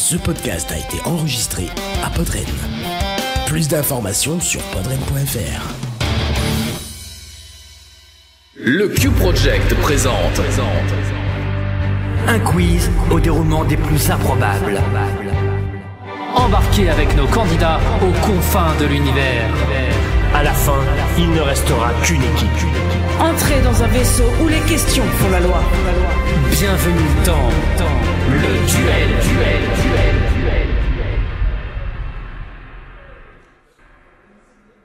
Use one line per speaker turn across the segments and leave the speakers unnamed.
Ce podcast a été enregistré à Podren. Plus d'informations sur podren.fr.
Le Q-Project présente
un quiz au déroulement des plus improbables.
Embarquez avec nos candidats aux confins de l'univers.
À la fin, il ne restera qu'une équipe.
Entrez dans un vaisseau où les questions font la loi.
Bienvenue dans le duel.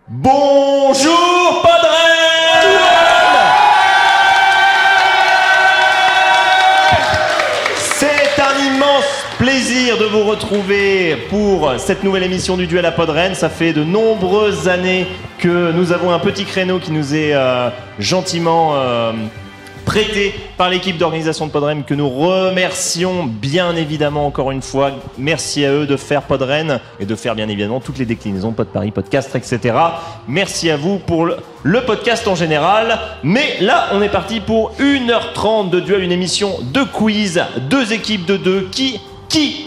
Bonjour Podren! C'est un immense plaisir de vous retrouver pour cette nouvelle émission du Duel à Podren. Ça fait de nombreuses années que nous avons un petit créneau qui nous est gentiment prêté par l'équipe d'organisation de Podren, que nous remercions bien évidemment encore une fois. Merci à eux de faire Podren et de faire bien évidemment toutes les déclinaisons, Pod Paris, Podcast, etc. Merci à vous pour le podcast en général. Mais là, on est parti pour 1h30 de duel, une émission de quiz, 2 équipes de 2. Qui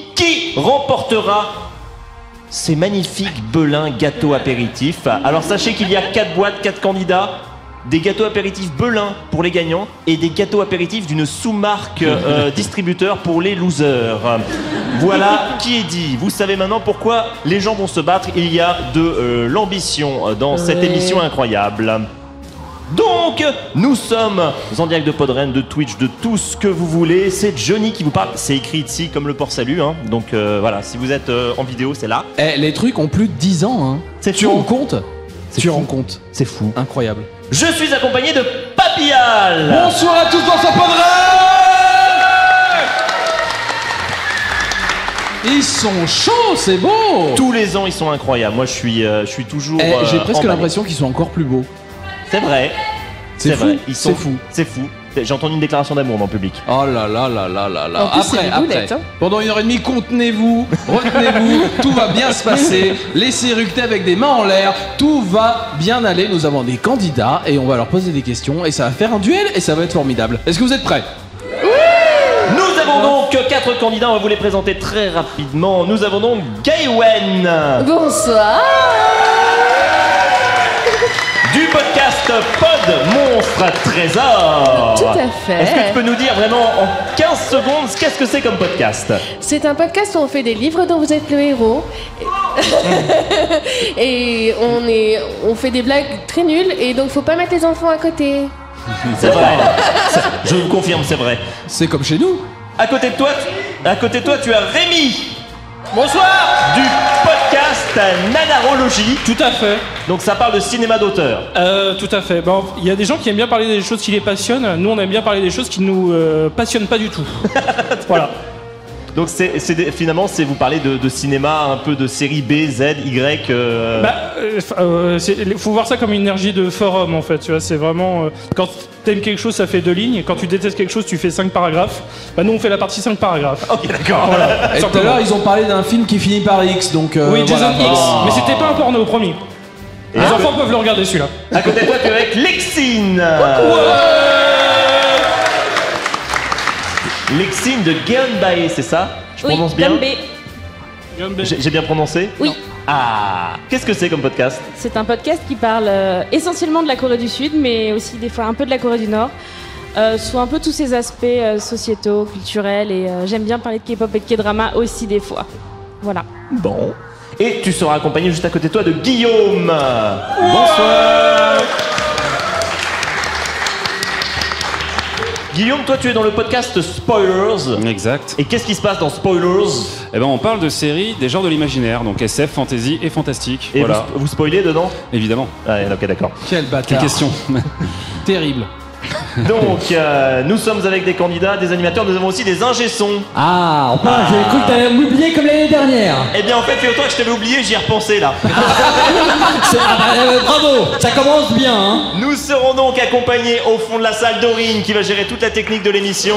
remportera ces magnifiques Belin gâteaux apéritifs? Alors sachez qu'il y a 4 boîtes, 4 candidats. Des gâteaux apéritifs Belin pour les gagnants et des gâteaux apéritifs d'une sous-marque distributeur pour les losers. Voilà qui est dit. Vous savez maintenant pourquoi les gens vont se battre. Il y a de l'ambition dans cette émission incroyable. Donc, nous sommes en direct de Podren, de Twitch, de tout ce que vous voulez. C'est Johnny qui vous parle. C'est écrit ici comme le port salut. Hein. Donc voilà, si vous êtes en vidéo, c'est là.
Les trucs ont plus de 10 ans. Hein. Tu rends compte? Tu rends compte?
C'est fou.
Incroyable.
Je suis accompagné de Papillal.
Bonsoir à tous dans ce Podren. Ils sont chauds, c'est beau.
Tous les ans, ils sont incroyables. Moi, je suis toujours.
J'ai presque
emballé.
l'impression qu'ils sont encore plus beaux.
C'est vrai.
C'est fou.
Vrai. Ils sont
fou.
C'est fou. J'ai entendu une déclaration d'amour dans le public.
Oh là là là là là là.
En plus, c'est des boulettes, hein.
Pendant 1h30, contenez-vous, retenez-vous, tout va bien se passer. Laissez éructer avec des mains en l'air, tout va bien aller. Nous avons des candidats et on va leur poser des questions et ça va faire un duel et ça va être formidable. Est-ce que vous êtes prêts?
Nous avons donc 4 candidats, on va vous les présenter très rapidement. Nous avons donc Gaywen.
Bonsoir.
Du podcast Pod Monstre Trésor.
Tout à fait.
Est-ce que tu peux nous dire vraiment en 15 secondes qu'est-ce que c'est comme podcast?
C'est un podcast où on fait des livres dont vous êtes le héros. Et on fait des blagues très nulles et donc faut pas mettre les enfants à côté.
C'est vrai. Je vous confirme, c'est vrai.
C'est comme chez nous.
À côté de toi, tu as Rémi. Bonsoir. Du podcast Nanarologie.
Tout à fait.
Donc ça parle de cinéma d'auteur.
Tout à fait. Bon, il y a des gens qui aiment bien parler des choses qui les passionnent. Nous, on aime bien parler des choses qui nous passionnent pas du tout. Voilà.
Donc finalement, c'est vous parler de cinéma, un peu de série B, Z, Y.
Faut voir ça comme une énergie de forum en fait. Tu vois, c'est vraiment quand t'aimes quelque chose, ça fait 2 lignes. Quand tu détestes quelque chose, tu fais 5 paragraphes. Bah nous, on fait la partie 5 paragraphes.
Ok, d'accord.
Voilà.
Et tout à l'heure, ils ont parlé d'un film qui finit par X, donc.
Oui, Jason
voilà.
X. Mais c'était pas un porno, promis. Les enfants peuvent le regarder celui-là.
À côté de toi, tu es avec Lexine. Lexine de Guéonbaé, c'est ça? Je prononce bien? J'ai bien prononcé?
Oui.
Ah, qu'est-ce que c'est comme podcast?
C'est un podcast qui parle essentiellement de la Corée du Sud, mais aussi des fois un peu de la Corée du Nord, sous un peu tous ces aspects sociétaux, culturels, et j'aime bien parler de K-pop et de K-drama aussi des fois. Voilà.
Bon. Et tu seras accompagné juste à côté de toi de Guillaume. Bonsoir. Guillaume, toi tu es dans le podcast Spoilers.
Exact.
Et qu'est-ce qui se passe dans Spoilers?
Eh ben on parle de séries des genres de l'imaginaire, donc SF, fantasy et fantastique.
Et
voilà.
vous spoilez dedans?
Évidemment.
Ah, ok, d'accord.
Quel
Quelle
bâtard.
question.
Terrible.
Donc, nous sommes avec des candidats, des animateurs, nous avons aussi des ingé-sons.
Ah, enfin, j'ai cru que t'allais m'oublier comme l'année dernière.
Eh bien, en fait, fais-toi que je t'avais oublié, j'y ai repensé là.
Bravo, ça commence bien, hein.
Nous serons donc accompagnés au fond de la salle d'Aurine qui va gérer toute la technique de l'émission.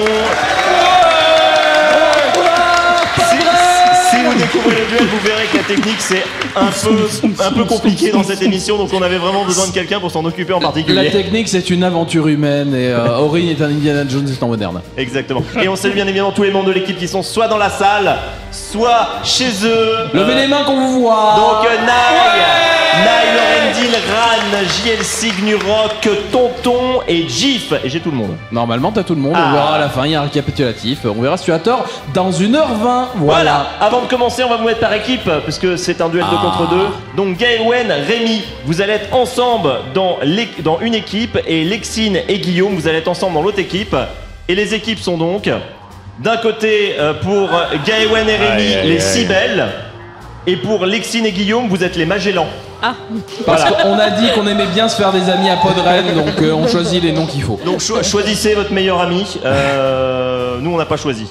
Si vous découvrez le duel, vous verrez que la technique c'est un peu compliqué dans cette émission, donc on avait vraiment besoin de quelqu'un pour s'en occuper en particulier.
La technique, c'est une aventure humaine et Aurine est un Indiana Jones étant moderne.
Exactement. Et on salue bien évidemment tous les membres de l'équipe qui sont soit dans la salle, soit chez eux.
Levez les mains qu'on vous voit.
Donc Naï, Lorendil, Ran, JLC, Gnurok, Tonton et Gif. Et j'ai tout le monde.
Normalement, t'as tout le monde. On verra à la fin. Il y a un récapitulatif. On verra si tu as tort dans 1h20. Voilà.
Avant de commencer, on va vous mettre par équipe parce que c'est un duel 2 contre 2. Donc Gaëwen, Rémi, vous allez être ensemble dans une équipe et Lexine et Guillaume, vous allez être ensemble dans l'autre équipe. Et les équipes sont donc d'un côté pour Gaëwen et Rémi, les Cybèles. Et pour Lexine et Guillaume, vous êtes les Magellans.
Ah.
Parce qu'on a dit qu'on aimait bien se faire des amis à Podren, donc on choisit les noms qu'il faut.
Donc choisissez votre meilleur ami. Nous, on n'a pas choisi.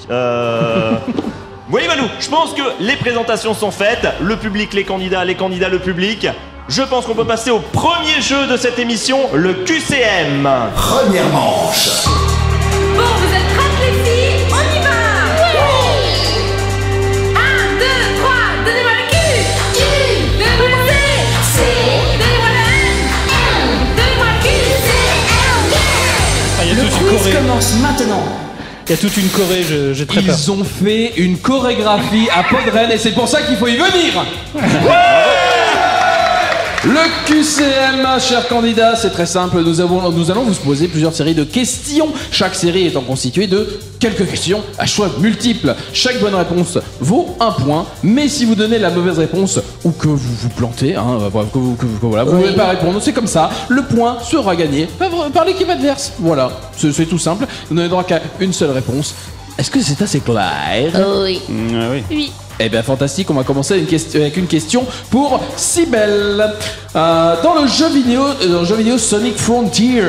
Voyez Valou, je pense que les présentations sont faites. Le public, les candidats, le public. Je pense qu'on peut passer au premier jeu de cette émission, le QCM.
Première manche.
Bon, vous êtes prêtes les filles? On y va! Ouais! 1, 2, 3, donnez-moi le Q! Donnez-moi le C! Donnez-moi le N! Donnez-moi le Q!
Il y a
Le
toute une
quiz
choré.
commence maintenant.
Il y a toute une choré, j'ai très peur.
Ils ont fait une chorégraphie à Podren et c'est pour ça qu'il faut y venir. Le QCM, chers candidats, c'est très simple. Nous allons vous poser plusieurs séries de questions. Chaque série étant constituée de quelques questions à choix multiples. Chaque bonne réponse vaut 1 point. Mais si vous donnez la mauvaise réponse ou que vous vous plantez, vous ne pouvez pas répondre, c'est comme ça. Le point sera gagné par l'équipe adverse. Voilà, c'est tout simple. Vous n'avez droit qu'à une seule réponse. Est-ce que c'est assez clair?
Oui.
Oui.
Eh bien fantastique, on va commencer avec une question pour Cybèle. Dans le jeu vidéo Sonic Frontiers,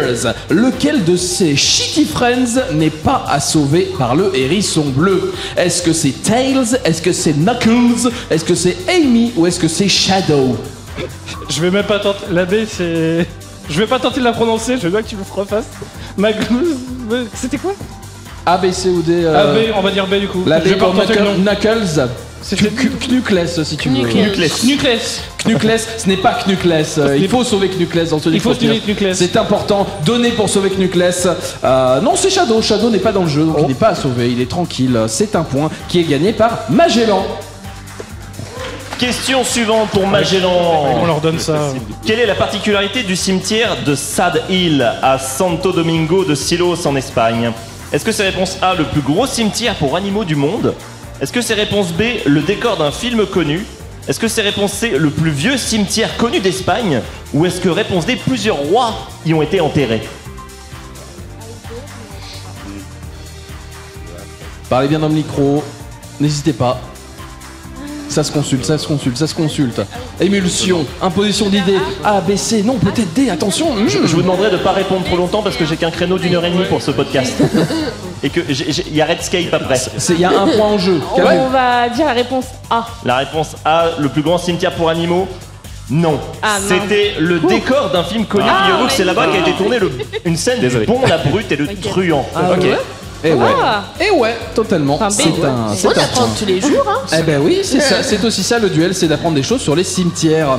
lequel de ces Shitty Friends n'est pas à sauver par le hérisson bleu? Est-ce que c'est Tails? Est-ce que c'est Knuckles? Est-ce que c'est Amy? Ou est-ce que c'est Shadow?
Je vais même pas tenter. La B, c'est. Je vais pas tenter de la prononcer, je veux bien que tu me refasses. C'était quoi?
A, B, C ou D
A, B, on va dire B du coup.
La B
Je vais pas
pour
retenter le nom.
Knuckles.
C'était
Knuckles si tu veux.
Knuckles.
Knuckles, ce n'est pas Knuckles. Il faut sauver Knuckles dans Sonic Frontiers.
sauver Knuckles.
C'est important. Donner pour sauver Knuckles. Non, c'est Shadow. Shadow n'est pas dans le jeu, donc il n'est pas à sauver. Il est tranquille. C'est un point qui est gagné par Magellan.
Question suivante pour Magellan.
On leur donne ça.
Quelle est la particularité du cimetière de Sad Hill à Santo Domingo de Silos en Espagne? Est-ce que c'est réponse A, le plus gros cimetière pour animaux du monde? Est-ce que c'est réponse B, le décor d'un film connu? Est-ce que c'est réponse C, le plus vieux cimetière connu d'Espagne? Ou est-ce que réponse D, plusieurs rois y ont été enterrés?
Parlez bien dans le micro. N'hésitez pas. Ça se consulte, ça se consulte, ça se consulte. Émulsion, imposition d'idées. A, B, C, non, peut-être D, attention.
Je vous demanderai de ne pas répondre trop longtemps parce que j'ai qu'un créneau d'1h30 pour ce podcast. Et que il y a Redscape après.
Il y a un point en jeu.
On va dire la réponse A.
La réponse A, le plus grand cimetière pour animaux? Non.
Ah, non.
C'était le décor d'un film connu. Figurez-vous que c'est là-bas qu'a été tournée une scène du Bon, la Brute et le Truand.
Ok. Et ouais. Et ouais, totalement. C'est un
On apprend tous les jours, hein.
Eh ben oui, c'est ça. C'est aussi ça le duel, c'est d'apprendre des choses sur les cimetières.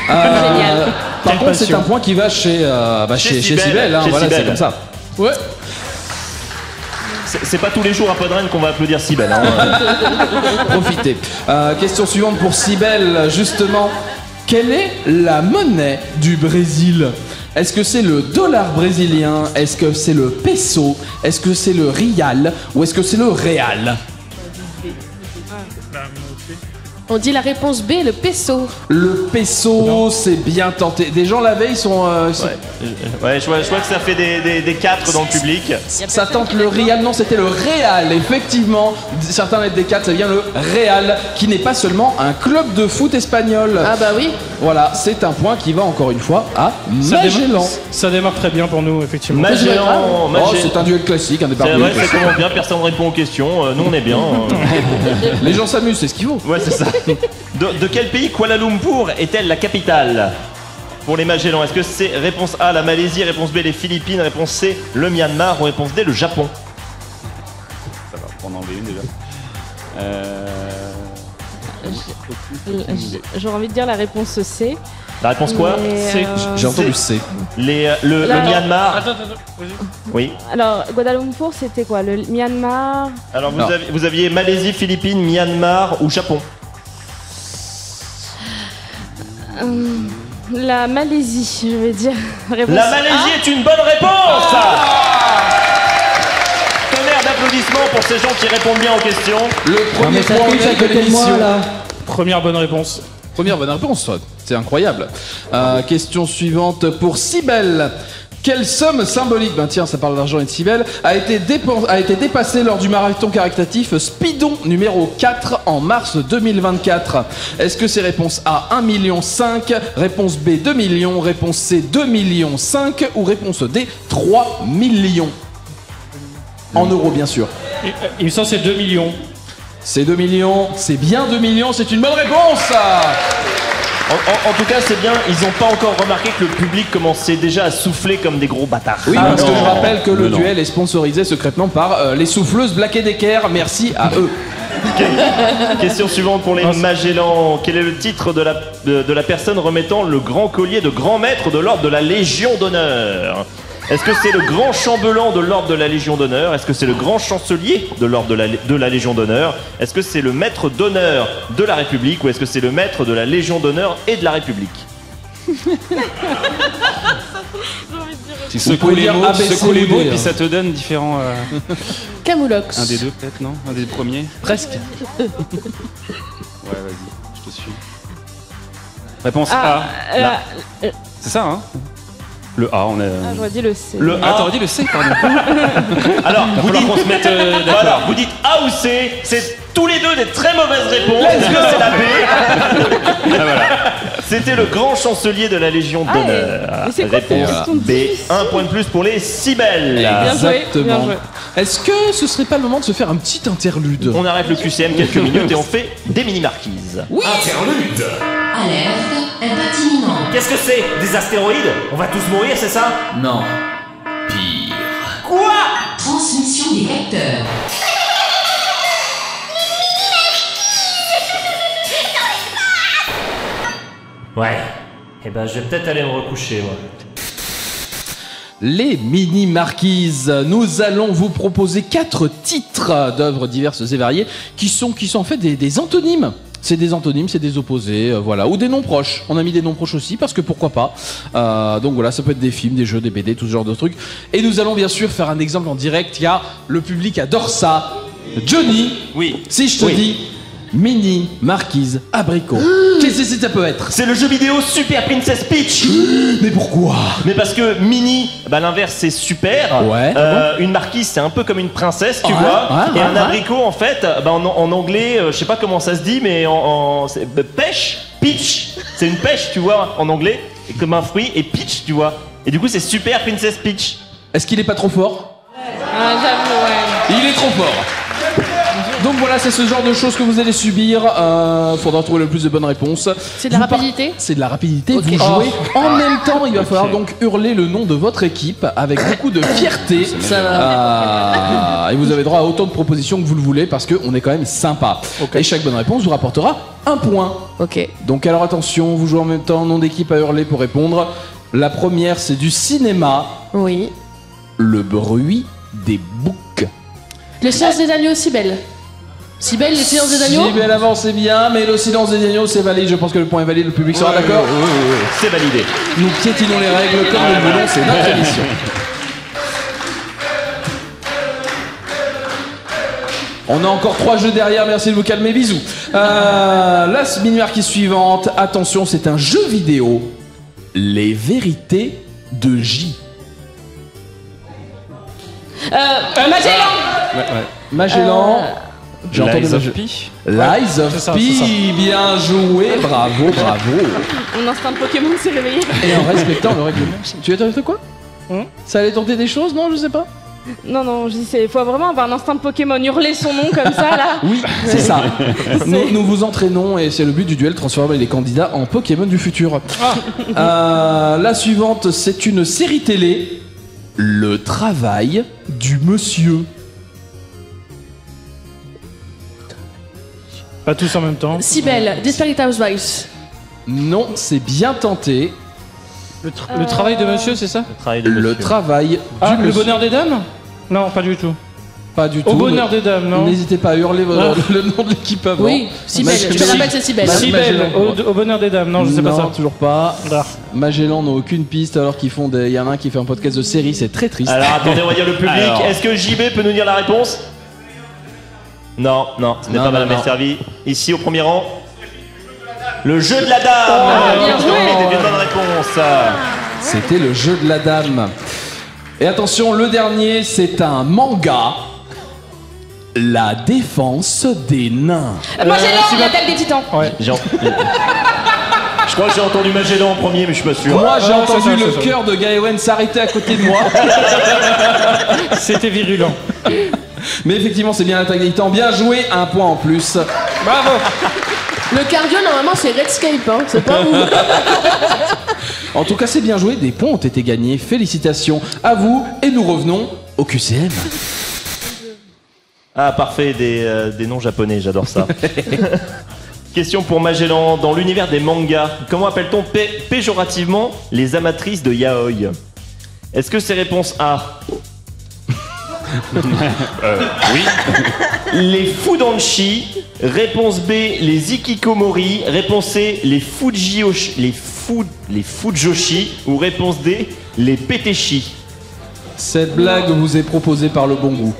Génial.
Par contre, c'est un point qui va chez Cybèle. Hein, voilà, c'est comme ça. Ouais.
C'est pas tous les jours à Podren qu'on va applaudir Cybèle. Hein.
Profitez. Question suivante pour Cybèle, justement. Quelle est la monnaie du Brésil? Est-ce que c'est le dollar brésilien? Est-ce que c'est le peso? Est-ce que c'est le rial? Ou est-ce que c'est le réal?
On dit la réponse B, le peso.
Le peso, c'est bien tenté. Des gens la veille sont...
Ouais, je vois que ça fait des 4 dans le public.
Ça tente le Real, non, c'était le Real, effectivement. Certains mettent des 4, ça vient le Real, qui n'est pas seulement un club de foot espagnol.
Ah bah oui.
Voilà, c'est un point qui va encore une fois à Magellan.
Ça démarre très bien pour nous, effectivement.
Magellan.
Oh, c'est un duel classique, un départ
C'est
duel
vrai, ça
classique.
commence bien, personne ne répond aux questions. Nous, on est bien.
Les gens s'amusent, c'est ce qu'il faut.
Ouais, c'est ça. De quel pays Kuala Lumpur est-elle la capitale? Pour les Magellans, est-ce que c'est réponse A, la Malaisie, réponse B, les Philippines, réponse C, le Myanmar, ou réponse D, le Japon?
Ça va, pour en enlever une déjà.
J'aurais envie de dire la réponse C.
La réponse quoi?
Mais,
J'ai entendu C.
Le Myanmar.
Attends, vas-y.
Oui.
Alors, Guadeloupe, c'était quoi? Le Myanmar?
Alors vous aviez Malaisie, Philippines, Myanmar ou Japon?
La Malaisie, je vais dire. Réponse
La Malaisie est une bonne réponse. Tonnerre d'applaudissements pour ces gens qui répondent bien aux questions.
Le premier point honnête de l'émission.
Première bonne réponse.
Première bonne réponse, c'est incroyable. Question suivante pour Cybèle. Quelle somme symbolique, ben tiens, ça parle d'argent et de Cybèle, a été dépassée lors du marathon caritatif Speedon numéro 4 en mars 2024? Est-ce que c'est réponse A 1,5 million, réponse B 2 millions, réponse C 2,5 millions ou réponse D 3 millions? En euros, bien sûr.
Il me semble que c'est 2 millions.
C'est 2 millions, c'est bien 2 millions, c'est une bonne réponse.
En tout cas, c'est bien, ils n'ont pas encore remarqué que le public commençait déjà à souffler comme des gros bâtards.
Oui, parce que je rappelle que le duel est sponsorisé secrètement par les souffleuses Black & Decker. Merci à eux.
Question suivante pour les Magellans. Quel est le titre de la personne remettant le grand collier de grand maître de l'ordre de la Légion d'honneur? Est-ce que c'est le grand chambellan de l'ordre de la Légion d'honneur? Est-ce que c'est le grand chancelier de l'ordre de la Légion d'honneur? Est-ce que c'est le maître d'honneur de la République? Ou est-ce que c'est le maître de la Légion d'honneur et de la République?
Tu secoues les mots, et puis ça te donne différents...
Camoulox.
Un des deux peut-être, non? Un des premiers?
Presque.
Ouais, vas-y, je te suis. Réponse A. C'est ça, hein? Le A, on est...
Ah, j'aurais dit le C.
Le A.
Ah, t'aurais dit le C, pardon.
Alors,
vous dites qu'on se mette d'accord.
Voilà, vous dites A ou C, c'est tous les deux des très mauvaises réponses. Est-ce que c'est la B? Ah, voilà. C'était le grand chancelier de la Légion d'honneur.
mais c'est quoi cette
Réponse
question de
B. 1 point de plus pour les Cybèles.
Bien joué, bien joué.
Est-ce que ce serait pas le moment de se faire un petit interlude?
On arrête le QCM quelques minutes et on fait des mini-marquises.
Oui. Interlude.
Alerte, impact imminent.
Qu'est-ce que c'est? Des astéroïdes? On va tous mourir, c'est ça?
Non. Pire.
Quoi?
Transmission des capteurs.
Ouais. Eh ben, je vais peut-être aller me recoucher, moi.
Les mini-marquises, nous allons vous proposer 4 titres d'œuvres diverses et variées qui sont en fait des antonymes. C'est des antonymes, c'est des opposés, voilà, ou des noms proches. On a mis des noms proches aussi parce que pourquoi pas. Donc voilà, ça peut être des films, des jeux, des BD, tout ce genre de trucs. Et nous allons bien sûr faire un exemple en direct. Il y a le public adore ça. Johnny,
oui.
Si je te dis mini marquise abricot, qu'est-ce que ça peut être?
C'est le jeu vidéo Super Princess Peach.
Mais pourquoi?
Mais parce que mini, bah l'inverse c'est super.
Ouais.
Une marquise c'est un peu comme une princesse, tu
Ouais,
vois.
ouais,
et un
ouais.
abricot en fait, bah en anglais, je sais pas comment ça se dit, mais c'est pêche, peach. C'est une pêche, tu vois, en anglais, et comme un fruit, et peach, tu vois. Et du coup c'est Super Princess Peach.
Est-ce qu'il est pas trop fort?
Ah, j'avoue, ouais.
Il est trop fort. Donc voilà, c'est ce genre de choses que vous allez subir. Faudra trouver le plus de bonnes réponses.
C'est de la rapidité?
C'est de la rapidité.
Ok.
Vous jouez en même temps. Il va falloir donc hurler le nom de votre équipe avec beaucoup de fierté. Et vous avez droit à autant de propositions que vous le voulez parce qu'on est quand même sympa. Et chaque bonne réponse vous rapportera un point.
Ok.
Donc alors attention, vous jouez en même temps. Nom d'équipe à hurler pour répondre. La première, c'est du cinéma.
Oui.
Le bruit des boucs.
Le silence des agneaux, Cybèle. Cybèle, le silence des agneaux?
Cybèle avance, c'est bien, mais le silence des agneaux, c'est valide. Je pense que le point est valide, le public sera d'accord.
Oui. C'est validé.
Nous piétinons les règles comme nous le voulons, c'est notre émission. On a encore 3 jeux derrière, merci de vous calmer, bisous. La mini-marquise suivante, attention, c'est un jeu vidéo. Les vérités de J.
Magellan.
Magellan. J'ai entendu
Lies of
Magellan.
P.
Lies of P, bien joué, bravo.
Mon instinct de Pokémon s'est réveillé.
Et en respectant le règlement. Tu as tenté quoi? Ça allait tenter des choses, non? Je sais pas.
Non, je dis, il faut vraiment avoir un instinct de Pokémon, hurler son nom comme ça, là.
Oui, c'est ça. Nous vous entraînons et c'est le but du duel, transformer les candidats en Pokémon du futur. La suivante, c'est une série télé. Le travail du monsieur.
Pas tous en même temps.
Cybèle, Desperate Housewives.
Non, c'est bien tenté.
Le travail de monsieur, c'est ça?
Le travail
Ah,
du
le
monsieur.
bonheur des dames? Non, pas du tout.
Pas du tout.
Au bonheur des dames, non?
N'hésitez pas à hurler le nom de l'équipe avant.
Oui, Cybèle, je te rappelle, c'est Cybèle.
Cybèle, au bonheur des dames, non, je sais pas ça.
Non, toujours pas. Magellan n'a aucune piste alors qu'ils font des... Il y en a un qui fait un podcast de série, c'est très triste.
Alors attendez, on va dire le public.
Alors.
Est-ce que JB peut nous dire la réponse? Non, ce n'est
Non,
pas
non,
Madame
non.
Esservi. Ici au premier rang. Le jeu de la dame.
bien joué.
C'était une bonne réponse.
C'était le jeu de la dame. Et attention, le dernier, c'est un manga. La défense des nains.
Magellan, l'attaque des titans.
Ouais.
Je crois que j'ai entendu Magellan en premier, mais je suis pas sûr.
Moi, j'ai
Ah,
entendu
c'est ça,
le
c'est ça.
cœur de Gaëwen s'arrêter à côté de moi.
C'était virulent.
Mais effectivement, c'est bien l'attaque des titans. Bien joué, un point en plus.
Bravo.
Le cardio, normalement, c'est Redscape, hein. C'est pas vous.
En tout cas, c'est bien joué. Des points ont été gagnés. Félicitations à vous. Et nous revenons au QCM.
Ah, parfait, des noms japonais, j'adore ça. Question pour Magellan. Dans l'univers des mangas, comment appelle-t-on péjorativement les amatrices de yaoi? Est-ce que c'est réponse A?
Oui.
Les Fudanshi. Réponse B, les Ikikomori. Réponse C, les Fujoshi. Ou réponse D, les Peteshi.
Cette blague vous est proposée par le bon goût.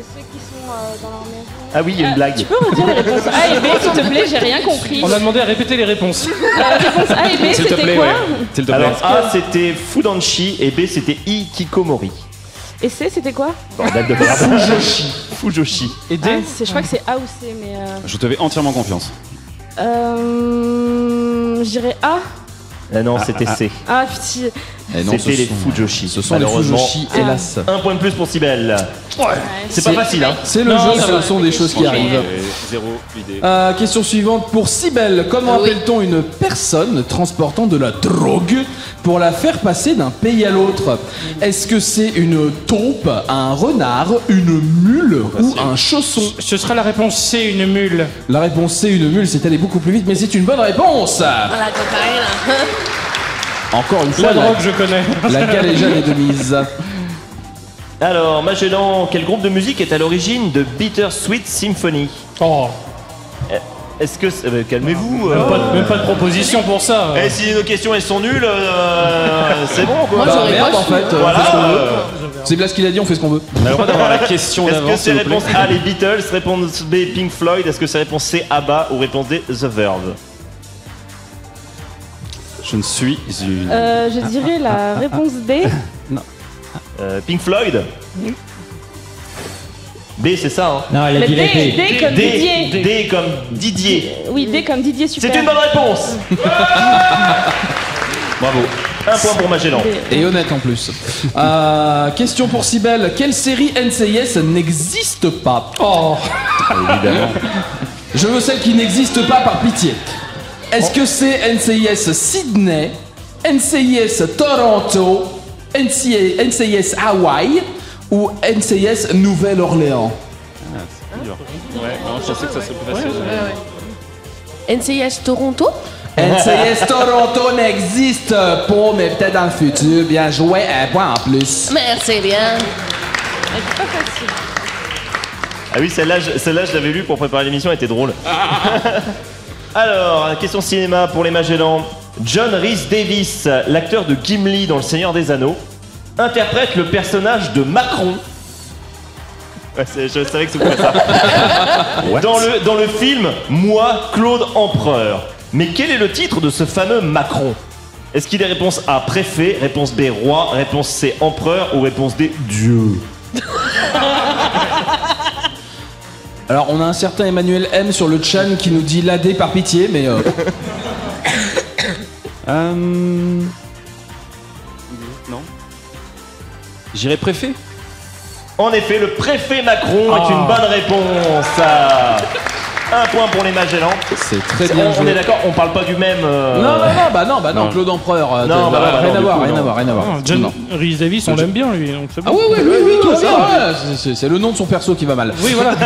Ah oui, il y a une blague.
Tu peux redire les réponses A et B, s'il te plaît, j'ai rien compris.
On a demandé à répéter les réponses.
Réponse A et B,
S'il te
c'était
plaît,
quoi
ouais. S'il te plaît.
Alors A, c'était Fudanshi et B, c'était Ikikomori.
Et C, c'était quoi?
Bordel de merde. Fujoshi.
Et D?
Je crois que c'est A ou C, mais...
Je te fais entièrement confiance.
Je dirais A.
Ah non, c'était C.
Ah, putain.
Eh non,
C'était
ce
les
sont-
Fujoshi.
Ce sont les
Malheureusement.
Fujoshi, hélas.
Un point de plus pour Cybèle. C'est pas facile, hein.
C'est le
Non,
jeu,
ça
ce
va.
sont des choses qui arrivent.
Zéro idée.
Question suivante pour Cybèle. Comment appelle-t-on une personne transportant de la drogue pour la faire passer d'un pays à l'autre? Est-ce que c'est une taupe, un renard, une mule ou un chausson?
Ce sera la réponse C, une mule.
La réponse C, une mule, c'est allé beaucoup plus vite, mais c'est une bonne réponse.
Voilà, comparé là.
Encore une fois,
La drogue, je connais.
la galéjane est de mise.
Alors, Magellan, quel groupe de musique est à l'origine de Bittersweet Symphony?
Oh.
Est-ce que... calmez-vous.
Même pas de proposition pour ça.
Et si nos questions elles sont nulles, c'est bon quoi.
Moi, j'aurais
Merde,
pas
en
su,
fait,
hein.
on fait ce qu'on veut. C'est bien ce qu'il a dit, on fait ce qu'on veut.
On a le droit d'avoir la question
Est-ce que
d'avance,
c'est
s'il vous plaît.
réponse A, les Beatles, réponse B, Pink Floyd, est-ce que c'est réponse C, ABBA ou réponse D, The Verve?
Je ne suis une...
Je dirais la réponse D.
Pink Floyd? B, c'est ça, hein?
Non, elle a
Mais
dit la
D,
D.
D comme Didier.
D comme Didier.
Oui, D comme Didier, super.
C'est une bonne réponse.
Bravo.
Un point pour Magellan.
Et honnête en plus. Question pour Cybèle. Quelle série NCIS n'existe pas?
Oh.
Évidemment.
Je veux celle qui n'existe pas par pitié. Est-ce que c'est NCIS Sydney, NCIS Toronto, NCIS Hawaï ou NCIS Nouvelle-Orléans?
Ouais, non, je sais que ça serait plus facile.
NCIS Toronto?
NCIS Toronto n'existe pas, mais peut-être dans le futur. Bien joué, un point en plus.
Merci bien.
C'est pas facile.
Ah oui, celle-là, je l'avais lue pour préparer l'émission, elle était drôle. Alors, question cinéma pour les Magellan. John Rhys Davis, l'acteur de Gimli dans Le Seigneur des Anneaux, interprète le personnage de Macron. Ouais, je savais que c'était ça. dans le film Moi, Claude Empereur. Mais quel est le titre de ce fameux Macron? Est-ce qu'il est réponse A, préfet, réponse B, roi, réponse C, empereur ou réponse D, Dieu?
Alors, on a un certain Emmanuel M sur le chan qui nous dit l'AD par pitié, mais.
Non. J'irai préfet.
En effet, le préfet Macron est une bonne réponse. Un point pour les Magellan.
C'est très bien
On
joué.
est d'accord, on parle pas du même.
Non, Claude Empereur. Rien à voir.
John Rhys Davis, on l'aime bien lui. Donc c'est bon.
Ah oui, c'est le nom de son perso qui va mal.
Oui, voilà.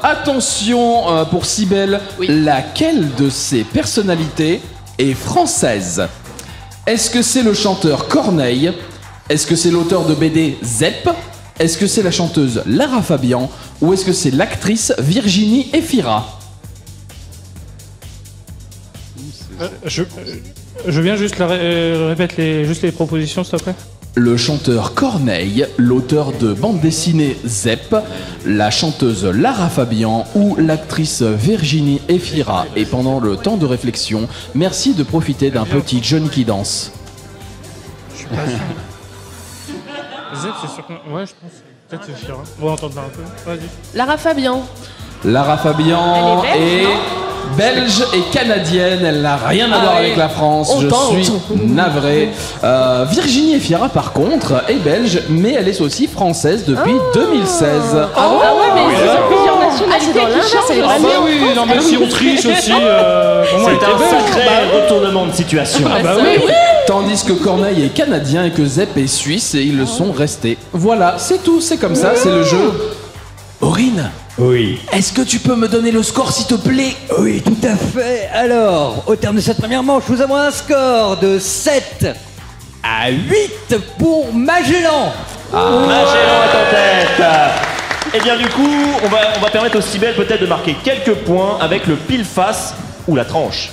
Attention pour Cybèle, laquelle de ces personnalités est française? Est-ce que c'est le chanteur Corneille? Est-ce que c'est l'auteur de BD Zep? Est-ce que c'est la chanteuse Lara Fabian? Ou est-ce que c'est l'actrice Virginie Efira?
Je viens juste répète les propositions, s'il te plaît.
Le chanteur Corneille, l'auteur de bande dessinée Zep, la chanteuse Lara Fabian ou l'actrice Virginie Efira. Et pendant le temps de réflexion, merci de profiter d'un petit Johnny qui danse.
Je suis pas sûr. Zep, c'est sûr que... Ouais, je pense. Peut-être c'est Fira. On va entendre un peu. Vas-y.
Lara Fabian.
Lara Fabian est belge et canadienne, elle n'a rien à voir avec la France, je suis navré. Virginie Efira par contre est belge, mais elle est aussi française depuis 2016.
Ah ouais, mais il y a plusieurs nationalités qui changent.
Ah bah oui, non mais si on triche aussi...
C'est un sacré retournement de situation.
Ah bah oui.
Tandis que Corneille est canadien et que Zep est suisse et ils le sont restés. Voilà, c'est tout, c'est comme ça, c'est le jeu. Aurine.
Oui.
Est-ce que tu peux me donner le score s'il te plaît?
Oui, tout à fait. Alors, au terme de cette première manche, nous avons un score de 7 à 8 pour Magellan.
Magellan est en tête. Et bien du coup, on va permettre aux Cybèles peut-être de marquer quelques points avec le pile-face ou la tranche.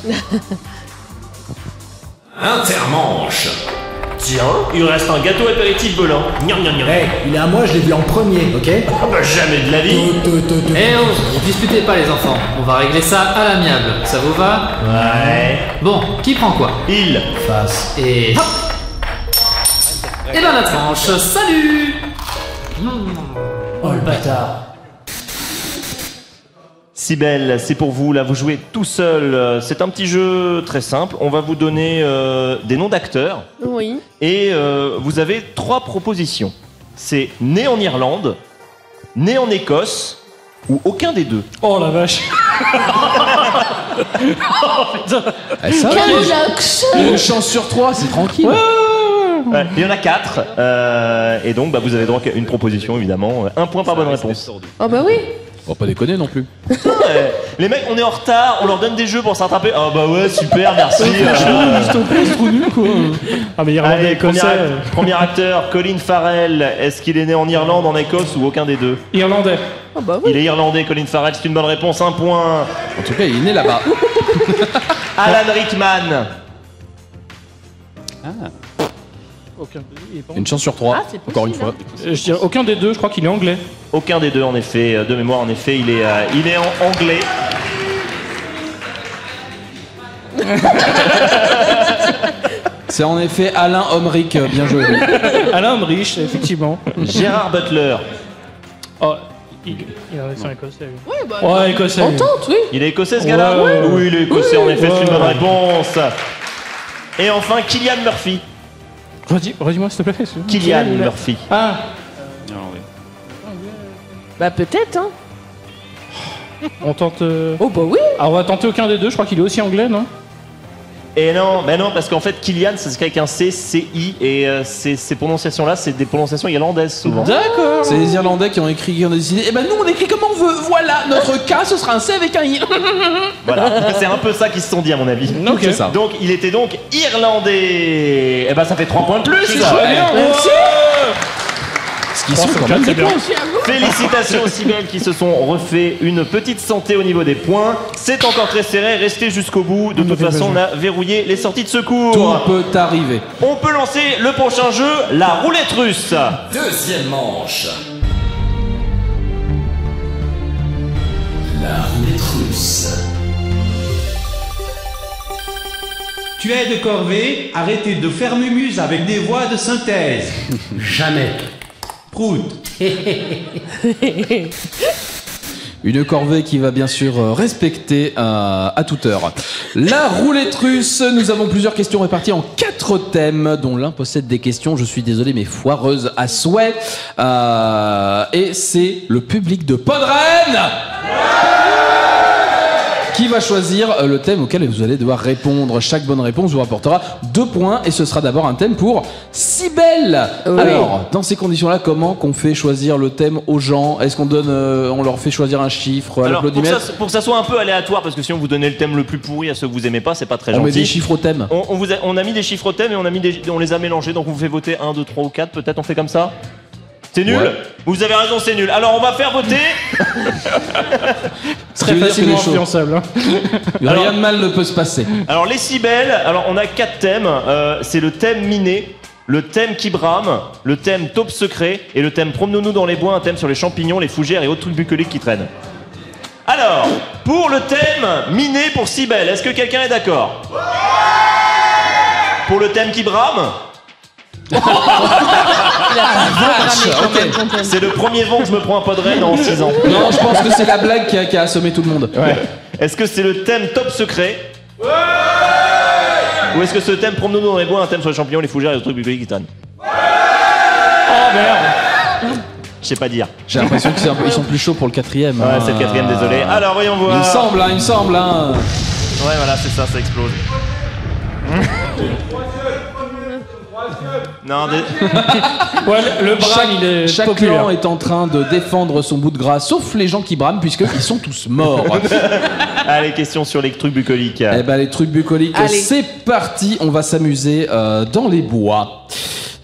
Intermanche. Tiens, il reste un gâteau apéritif Belin. Gnam, gnam, gnam.
Il est à moi, je l'ai vu en premier, ok?
Ah bah jamais de la vie.
Eh oh, ne disputez pas les enfants, on va régler ça à l'amiable, ça vous va?
Ouais.
Bon, qui prend quoi?
Il.
Face.
Et hop. Et ben la tranche, salut.
Oh le bâtard.
Cybèle, c'est pour vous, là vous jouez tout seul. C'est un petit jeu très simple. On va vous donner des noms d'acteurs.
Oui.
Et vous avez 3 propositions. C'est né en Irlande, né en Écosse ou aucun des deux.
Oh la vache.
Ça, une chance sur 3, c'est tranquille.
Ouais, il y en a 4. Et donc vous avez droit à une proposition évidemment. 1 point par bonne réponse.
Oh bah oui.
On va pas déconner non plus.
Les mecs, on est en retard, on leur donne des jeux pour se rattraper. Ah bah ouais, super, merci.
C'est trop nul quoi. Ah mais Irlandais,
Allez,
Écossais.
premier acteur, Colin Farrell. Est-ce qu'il est né en Irlande, en Écosse ou aucun des deux?
Irlandais.
Oh bah oui.
Il est irlandais, Colin Farrell, c'est une bonne réponse, 1 point.
En tout cas, il est né là-bas.
Alan Rickman.
Une chance sur 3, encore une fois.
Je dirais aucun des deux, je crois qu'il est anglais.
Aucun des deux, en effet. De mémoire, en effet, il est en anglais.
C'est en effet Alain Homeric, bien joué.
Alain Homrich, effectivement.
Gérard Butler.
Oh, il est en accent écossais. lui.
Ouais, bah.
Ouais, écossais.
On tente, oui.
Il est écossais, ce gars-là?
Ouais.
Oui, il est écossais, en effet, c'est une bonne
Ouais.
réponse. Et enfin, Cillian Murphy.
Redis-moi s'il te plaît.
Cillian Murphy.
Ah.
Bah peut-être, hein.
On tente.
Oh bah oui.
Ah, on va tenter aucun des deux, je crois qu'il est aussi anglais, non?
Et non, mais non, parce qu'en fait, Cillian, ça s'écrit avec un C, C-I, et ces prononciations-là, c'est des prononciations irlandaises, souvent.
D'accord.
C'est les Irlandais qui ont écrit, qui ont décidé. Eh ben nous, on écrit comme on veut. Voilà, notre cas, ce sera un C avec un I.
Voilà, c'est un peu ça qu'ils se sont dit, à mon avis.
Ok. C'est ça.
Donc, il était donc irlandais. Eh ben, ça fait 3 points de plus.
C'est très bien.
Merci.
Ce qui sont quand même des points.
Félicitations aux Cybèles qui se sont refait une petite santé au niveau des points. C'est encore très serré, restez jusqu'au bout. De toute façon, on a verrouillé les sorties de secours.
Tout peut arriver.
On peut lancer le prochain jeu, la roulette russe.
Deuxième manche. La roulette russe.
Tu es de corvée, arrêtez de faire mumuse avec des voix de synthèse.
Jamais.
Prout.
Une corvée qui va bien sûr respecter à toute heure. La roulette russe, nous avons plusieurs questions réparties en 4 thèmes, dont l'un possède des questions, je suis désolé, mais foireuses à souhait. Et c'est le public de Podren Qui va choisir le thème auquel vous allez devoir répondre? Chaque bonne réponse vous rapportera 2 points et ce sera d'abord un thème pour Cybèle.
Oui.
Alors, dans ces conditions-là, comment qu'on fait choisir le thème aux gens? Est-ce qu'on donne, on leur fait choisir un chiffre à
Alors,
l'applaudimètre?
pour que ça soit un peu aléatoire, parce que si on vous donnait le thème le plus pourri à ceux que vous aimez pas, c'est pas très gentil.
On met des chiffres au thème.
On a mis des chiffres au thème et on les a mélangés, donc on vous fait voter 1, 2, 3 ou 4, peut-être on fait comme ça? C'est nul?
Ouais.
Vous avez raison, c'est nul. Alors on va faire voter.
Très facilement influençable.
Rien de mal ne peut se passer.
Alors les Cybèles, alors on a 4 thèmes. C'est le thème miné, le thème qui brame, le thème taupe secret et le thème promenons-nous dans les bois, un thème sur les champignons, les fougères et autres trucs bucoliques qui traînent. Alors, pour le thème miné pour Cybèle, est-ce que quelqu'un est d'accord? Pour le thème qui brame? C'est le premier vent que je me prends un pot de reine en 6 ans.
Non, je pense que c'est la blague qui a assommé tout le monde.
Ouais. Est-ce que c'est le thème top secret? Ou est-ce que ce thème promenons-nous dans les bois, un thème sur les champignons, les fougères et les trucs bucoliques qui traînent?
Oh merde.
Je sais pas dire.
J'ai l'impression qu'ils sont plus chauds pour le 4e.
Ouais, c'est le 4e, désolé. Alors voyons voir.
Il me semble.
Ouais, voilà, c'est ça explose. Non,
ouais, le brame, il est
chaque
populaire.
clan est en train de défendre son bout de gras, sauf les gens qui brament, puisqu'ils sont tous morts.
Allez, question sur les trucs bucoliques.
Eh ben, les trucs bucoliques,
Allez.
c'est parti. On va s'amuser dans les bois.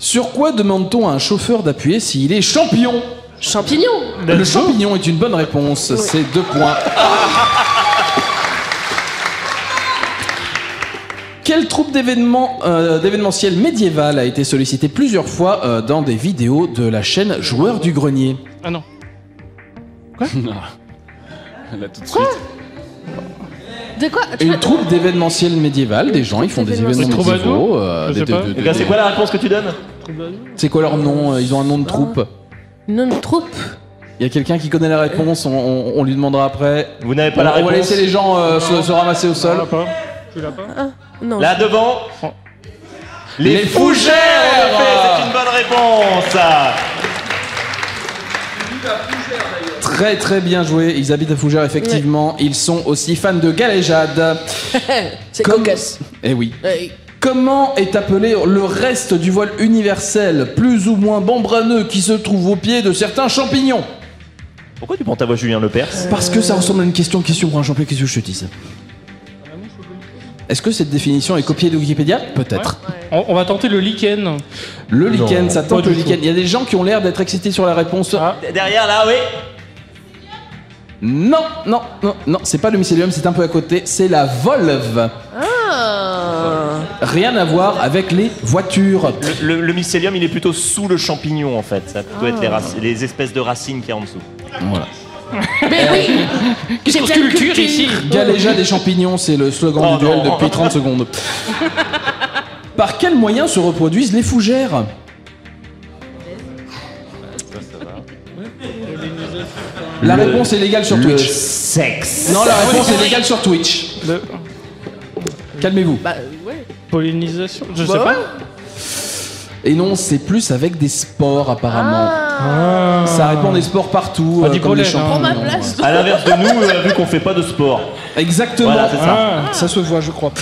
Sur quoi demande-t-on à un chauffeur d'appuyer s'il est champignon?
Champignon.
Le champignon est une bonne réponse.
Oui.
C'est 2 points. Quelle troupe d'événementiel médiéval a été sollicitée plusieurs fois dans des vidéos de la chaîne Joueurs du Grenier?
Ah non.
Là tout de suite.
De quoi?
Une troupe d'événementiel médiéval, des gens, ils font des événements médiévaux.
Je sais pas.
Les gars, c'est quoi la réponse que tu donnes?
C'est quoi leur nom? Ils ont un nom de troupe.
Non, une troupe.
Il y a quelqu'un qui connaît la réponse, on lui demandera après.
Vous n'avez pas la réponse?
On va laisser les gens se ramasser au sol.
Tu l'as pas?
Ah, non.
Là devant.
Les fougères.
En effet, c'est une bonne réponse.
Très très bien joué, ils habitent à Fougères effectivement, ils sont aussi fans de galéjade.
C'est cocasse.
Eh oui.
Hey.
Comment est appelé le reste du voile universel, plus ou moins membraneux, qui se trouve au pied de certains champignons?
Pourquoi tu prends ta voix Julien Lepers?
Parce que ça ressemble à une question pour un champignon, qu'est-ce que je te dise? Est-ce que cette définition est copiée de Wikipédia? Peut-être.
Ouais. On va tenter le lichen.
Le lichen, ça tente
pas
le
du
lichen.
tout.
Il y a des gens qui ont l'air d'être excités sur la réponse.
Ah.
Derrière là, oui.
Non, c'est pas le mycélium, c'est un peu à côté, c'est la volve.
Ah.
Rien à voir avec les voitures.
Le mycélium, il est plutôt sous le champignon en fait. Ça doit être les espèces de racines qu'il y a en dessous.
Voilà.
Mais oui. J'ai plein de
culture ici.
Galéjade des champignons, c'est le slogan du duel depuis 30 secondes. Par quels moyens se reproduisent les fougères? La réponse est légale sur Twitch.
Sexe.
Non, la réponse est légale sur Twitch. Calmez-vous.
Bah ouais.
Pollinisation. Je sais
Bah
pas.
ouais.
Et non, c'est plus avec des sports apparemment.
Ah.
Ça répond des sports partout.
Ah, du
comme les
pollen, hein.
Prends ma
champignons.
place.
À l'inverse de nous, vu qu'on fait pas de sport.
Exactement.
Voilà, c'est ça.
Ça se voit, je crois.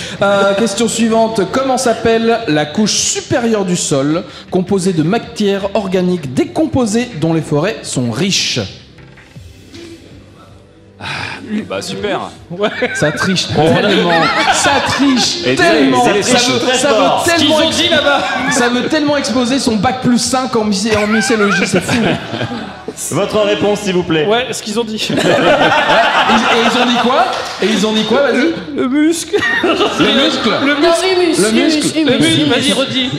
Question suivante. Comment s'appelle la couche supérieure du sol, composée de matières organiques décomposées dont les forêts sont riches?
Bah super.
Ça triche tellement. Ça triche
Et
tellement.
c'est les
Ça
triches
veut
très
tellement.
fort.
Ce qu'ils ont dit là-bas.
Ça veut tellement exposer son bac plus 5 en mycéologie, c'est fou.
Votre réponse, s'il vous plaît.
Ouais, ce qu'ils ont dit.
Et ils ont dit quoi? Vas-y.
Le muscle.
Le muscle.
Le
Non,
muscle.
humus.
Le muscle.
Le muscle. Vas-y, redis.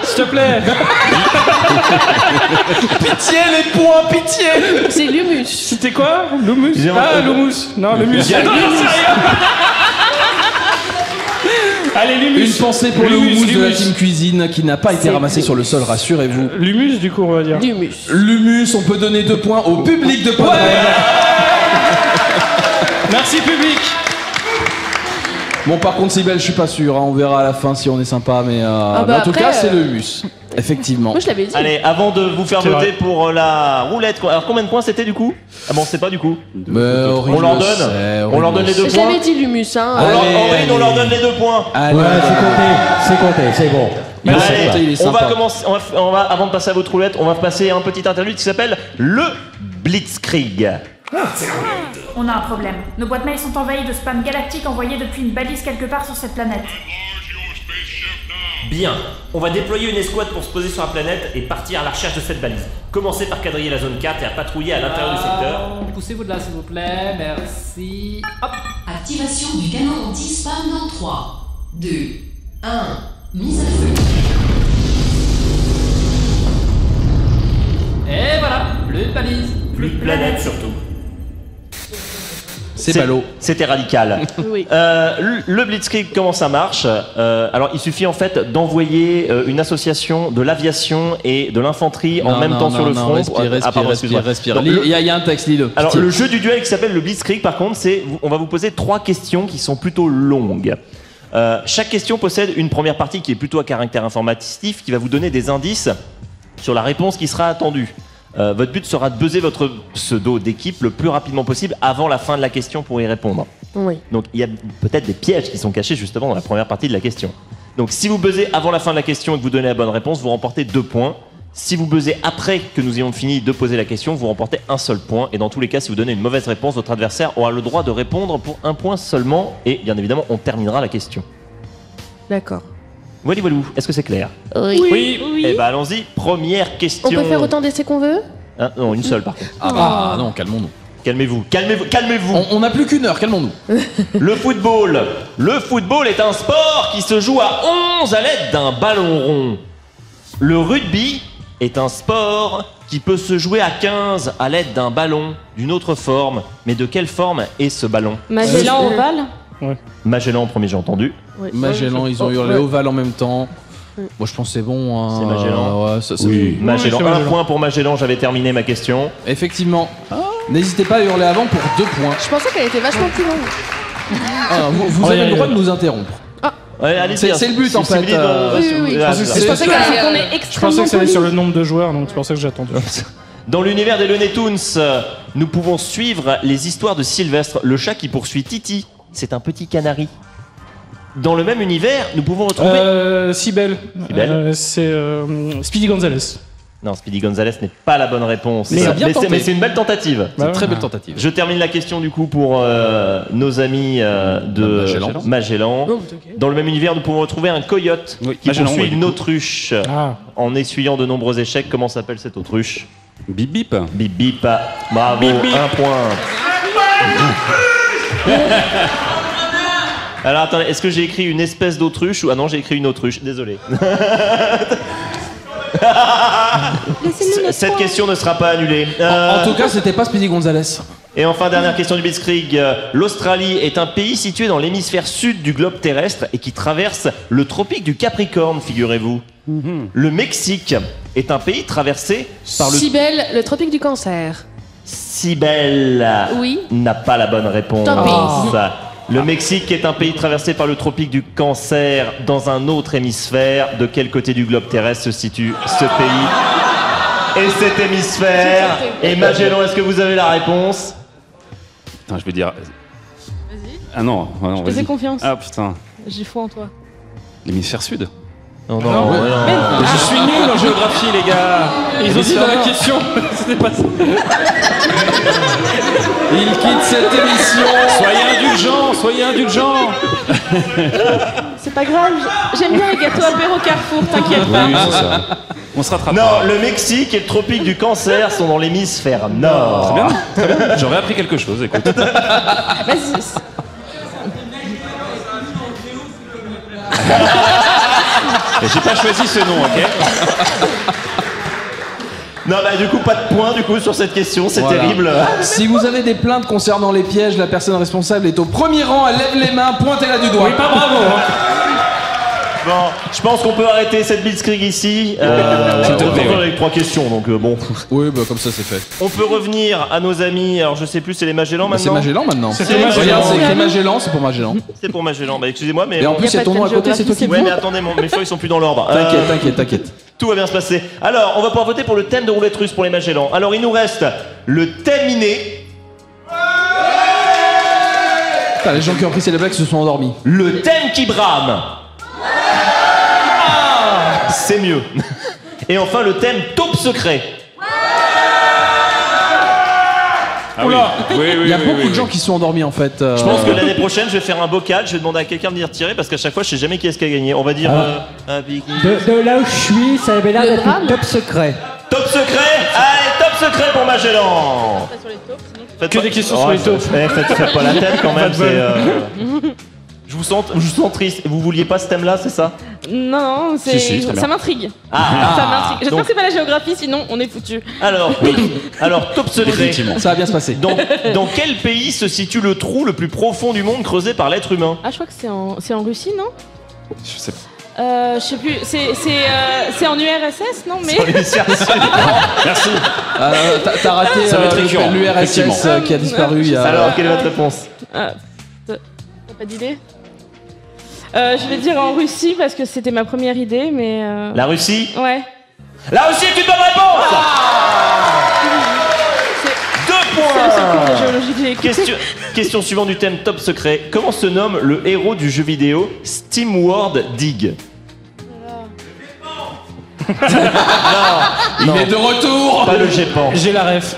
S'il te plaît.
Pitié les points, pitié.
C'est l'humus.
C'était quoi? L'humus.
J'ai
Ah,
entendu.
l'humus. Non, le muscle.
J'ai-
Non, sérieux. Allez, l'humus.
Une pensée pour le
L'humus,
houmous de la
l'humus.
team cuisine qui n'a pas été ramassé sur le sol, rassurez-vous.
L'humus, du coup, on va dire.
L'humus.
L'humus, on peut donner 2 points au public de Podren.
Merci, public.
Bon, par contre, Cybèle, je suis pas sûr. Hein. On verra à la fin si on est sympa, mais en tout cas, c'est le humus. Effectivement.
Moi, je l'avais dit.
Allez, avant de vous faire
C'est
voter
vrai.
pour la roulette, alors combien de points c'était du coup? Ah bon, c'est pas du coup. On leur donne. On leur donne les 2 points.
J'avais dit l'humus, hein.
Aurine, on leur donne les 2 points.
Allez.
Ouais, c'est compté, c'est bon.
Allez,
il est
on va
sympa.
commencer. On va, avant de passer à votre roulette, on va passer un petit interlude qui s'appelle le Blitzkrieg.
On a un problème. Nos boîtes mail sont envahies de spam galactique envoyé depuis une balise quelque part sur cette planète.
Bien, on va déployer une escouade pour se poser sur la planète et partir à la recherche de cette balise. Commencez par quadriller la zone 4 et à patrouiller à l'intérieur du secteur.
Poussez-vous de là, s'il vous plaît. Merci. Hop.
Activation du canon anti-spam dans 3, 2, 1, mise à feu.
Et voilà, plus de balise.
Plus de planète surtout.
C'est ballot.
C'était radical.
Oui.
Le Blitzkrieg, comment ça marche? Alors, il suffit en fait d'envoyer une association de l'aviation et de l'infanterie en même temps sur le front.
Respire. Il y a un texte, lis-le.
Alors, le jeu du duel qui s'appelle le Blitzkrieg, par contre, on va vous poser 3 questions qui sont plutôt longues. Chaque question possède une première partie qui est plutôt à caractère informatif, qui va vous donner des indices sur la réponse qui sera attendue. Votre but sera de buzzer votre pseudo d'équipe le plus rapidement possible avant la fin de la question pour y répondre.
Oui.
Donc il y a peut-être des pièges qui sont cachés justement dans la première partie de la question. Donc si vous buzzez avant la fin de la question et que vous donnez la bonne réponse, vous remportez 2 points. Si vous buzzez après que nous ayons fini de poser la question, vous remportez un seul point. Et dans tous les cas, si vous donnez une mauvaise réponse, votre adversaire aura le droit de répondre pour 1 point seulement. Et bien évidemment, on terminera la question.
D'accord.
Voilà, est-ce que c'est clair?
Oui.
Eh ben allons-y, première question.
On peut faire autant d'essais qu'on veut?
Hein, non, une seule par contre.
Ah non, calmons-nous.
Calmez-vous.
On n'a plus qu'une heure, calmons-nous.
Le football. Le football est un sport qui se joue à 11 à l'aide d'un ballon rond. Le rugby est un sport qui peut se jouer à 15 à l'aide d'un ballon d'une autre forme. Mais de quelle forme est ce ballon?
Magellan ovale.
Magellan en premier, j'ai entendu.
Oui.
Magellan, ils ont hurlé ovale en même temps. Moi je pense que c'est bon. Hein.
C'est Magellan.
Ouais,
Magellan.
c'est
Un
Magellan.
point pour Magellan, j'avais terminé ma question.
Effectivement. N'hésitez pas à hurler avant pour 2 points.
Je pensais qu'elle était vachement plus longue.
Ah, vous avez le droit de nous interrompre.
Ouais, allez,
C'est le but en fait.
Oui. Je pensais qu'on est
Je
extrêmement
pensais que ça allait
polis.
sur le nombre de joueurs, donc c'est pour ça que j'ai attendu.
Dans l'univers des Looney Tunes, nous pouvons suivre les histoires de Sylvestre, le chat qui poursuit Titi. C'est un petit canari. Dans le même univers, nous pouvons retrouver...
Cybèle. C'est Speedy Gonzalez.
Non, Speedy Gonzalez n'est pas la bonne réponse.
Mais
c'est une belle tentative.
C'est une très belle tentative.
Je termine la question du coup pour nos amis de Magellan.
Non, mais ok.
Dans le même univers, nous pouvons retrouver un coyote qui
Magellan,
poursuit
oui, du
une
coup.
autruche
Ah.
en essuyant de nombreux échecs. Comment s'appelle cette autruche?
Bip bip.
Bip bip. Bravo,
Bip, bip.
1 point. Alors attendez, est-ce que j'ai écrit une espèce d'autruche ou... Ah non, j'ai écrit une autruche, désolé. Cette question ne sera pas annulée.
En tout cas, c'était pas Speedy Gonzalez.
Et enfin, dernière question du Blitzkrieg. L'Australie est un pays situé dans l'hémisphère sud du globe terrestre et qui traverse le tropique du Capricorne, figurez-vous. Le Mexique est un pays traversé par le...
Cybèle, le tropique du cancer.
Cybèle
Oui.
n'a pas la bonne réponse.
Tant pis.
Le Mexique est un pays traversé par le tropique du Cancer dans un autre hémisphère. De quel côté du globe terrestre se situe ce pays et cet hémisphère? Et Magellan, est-ce que vous avez la réponse?
Putain, je vais dire.
Vas-y.
Ah non,
Je te fais confiance.
Ah putain.
J'ai foi en toi.
L'hémisphère sud.
Non,
Je suis nul en géographie, les gars.
Ils ont dit dans la question. C'était pas ça.
Il quitte cette émission.
Soyez indulgents.
C'est pas grave, j'aime bien les gâteaux apéro Carrefour, t'inquiète pas.
Oui, c'est ça. On se rattrape.
Non, le Mexique et le tropique du Cancer sont dans l'hémisphère nord.
Très bien, très bien. J'aurais appris quelque chose, écoute.
Vas-y.
Et j'ai pas choisi ce nom, ok?
Non, bah du coup, pas de point du coup sur cette question, c'est
Voilà.
terrible.
Si vous avez des plaintes concernant les pièges, la personne responsable est au premier rang, elle lève les mains, pointez-la du doigt.
Oui, pas bravo. Hein.
Bon, je pense qu'on peut arrêter cette blitzkrieg ici.
S'il te plaît,
avec 3 questions, donc bon.
Oui, bah comme ça c'est fait.
On peut revenir à nos amis. Alors je sais plus, c'est les Magellans maintenant.
C'est Magellan maintenant.
C'est
Regarde, c'est écrit Magellan, c'est pour Magellan.
C'est pour Magellan. Bah excusez-moi, mais.
Et en plus, il y a ton nom à côté, c'est toi qui.
Ouais, mais attendez, mes feuilles sont plus dans l'ordre.
T'inquiète.
Tout va bien se passer. Alors, on va pouvoir voter pour le thème de roulette russe pour les Magellans. Alors, il nous reste le thème inné.
Putain, les gens qui ont pris ces blagues se sont endormis.
Le thème qui brame. C'est mieux. Et enfin, le thème taupe secret.
Ah oui.
Il y a beaucoup de gens qui sont endormis en fait.
Je pense que l'année prochaine, je vais faire un bocal. Je vais demander à quelqu'un de venir tirer parce qu'à chaque fois, je sais jamais qui est-ce qui a gagné. On va dire.
De là où je suis, ça avait l'air d'être un top secret.
Top secret. Allez, top secret pour Magellan.
Que des questions sur les taupes.
Faites pas la tête quand même. Je vous sens triste. Vous vouliez pas ce thème-là, c'est ça?
Non,
Si, si, très bien.
ça m'intrigue. Ça m'intrigue. J'espère
donc-
que c'est pas la géographie, sinon on est foutu.
Alors, top secret.
Ça va bien se passer.
Dans quel pays se situe le trou le plus profond du monde creusé par l'être humain?
Ah, je crois que c'est en Russie, non?
Je sais pas.
Je sais plus. C'est en URSS, non? Mais.
Merci.
T'as raté
Ça va être récurrent,
l'URSS
effectivement.
qui a disparu il y a.
Alors, quelle est votre réponse?
T'as pas d'idée? Je vais dire en Russie parce que c'était ma première idée, mais.
La Russie?
Ouais.
La Russie est une bonne réponse. 2 points.
C'est le seul cours de géologie que j'ai écouté.
Question suivante du thème top secret. Comment se nomme le héros du jeu vidéo SteamWorld Dig?
Il est de retour.
Pas le GEPAN.
J'ai la ref.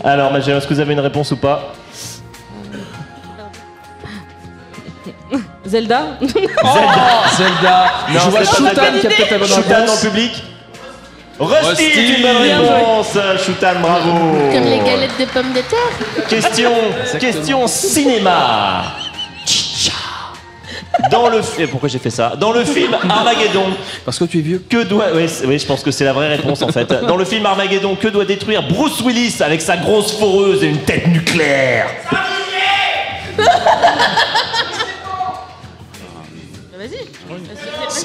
Alors, Magellan, est-ce que vous avez une réponse ou pas?
Zelda.
Zelda.
Non,
Je vois
c'est pas
Shoutan
la bonne
qui a peut-être la bonne
Shoutan dans
réponse.
le public. Rusty est une bonne
Bien joué.
réponse. Shoutan, bravo.
Comme les galettes de pommes de terre.
Question cinéma. Dans le pourquoi j'ai fait ça? Dans le film Armageddon.
Parce que tu es vieux.
Que doit oui, je pense que c'est la vraie réponse en fait. Dans le film Armageddon, que doit détruire Bruce Willis avec sa grosse foreuse et une tête nucléaire?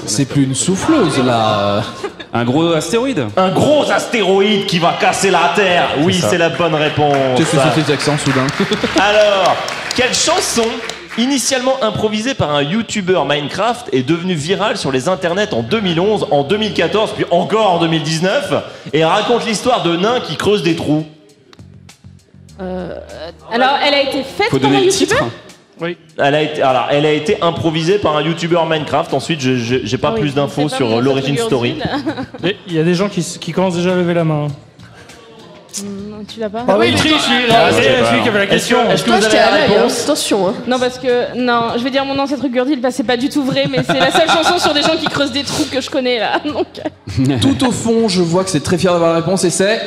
C'est plus une souffleuse là.
Un gros astéroïde.
Un gros astéroïde qui va casser la Terre. Oui,
C'est ça.
c'est la bonne réponse.
Qu'est-ce que c'est ces accents soudain?
Alors, quelle chanson initialement improvisée par un YouTuber Minecraft est devenue virale sur les internets en 2011, en 2014, puis encore en 2019 et raconte l'histoire de nains qui creusent des trous?
Alors, elle a été faite
Faut
par un
donner le
YouTuber.
titre.
Oui.
Elle a été improvisée par un YouTuber Minecraft. Ensuite, j'ai pas
Oui,
plus d'infos
c'est pas
sur
mon
l'origin
ancêtre
story.
Gurdil.
Et il y a des gens qui commencent déjà à lever la main.
Non, tu l'as pas?
Ah oui, il triche, lui. C'est celui qui avait la question.
Est-ce que
Toi,
vous
je
avez
t'ai à
la
l'œil, hein.
réponse?
Attention, hein.
Non, parce que. Non, je vais dire mon ancêtre Gurdil, parce que c'est pas du tout vrai, mais c'est la seule chanson sur des gens qui creusent des trous que je connais là. Donc.
Tout au fond, je vois que c'est très fier d'avoir la réponse et c'est.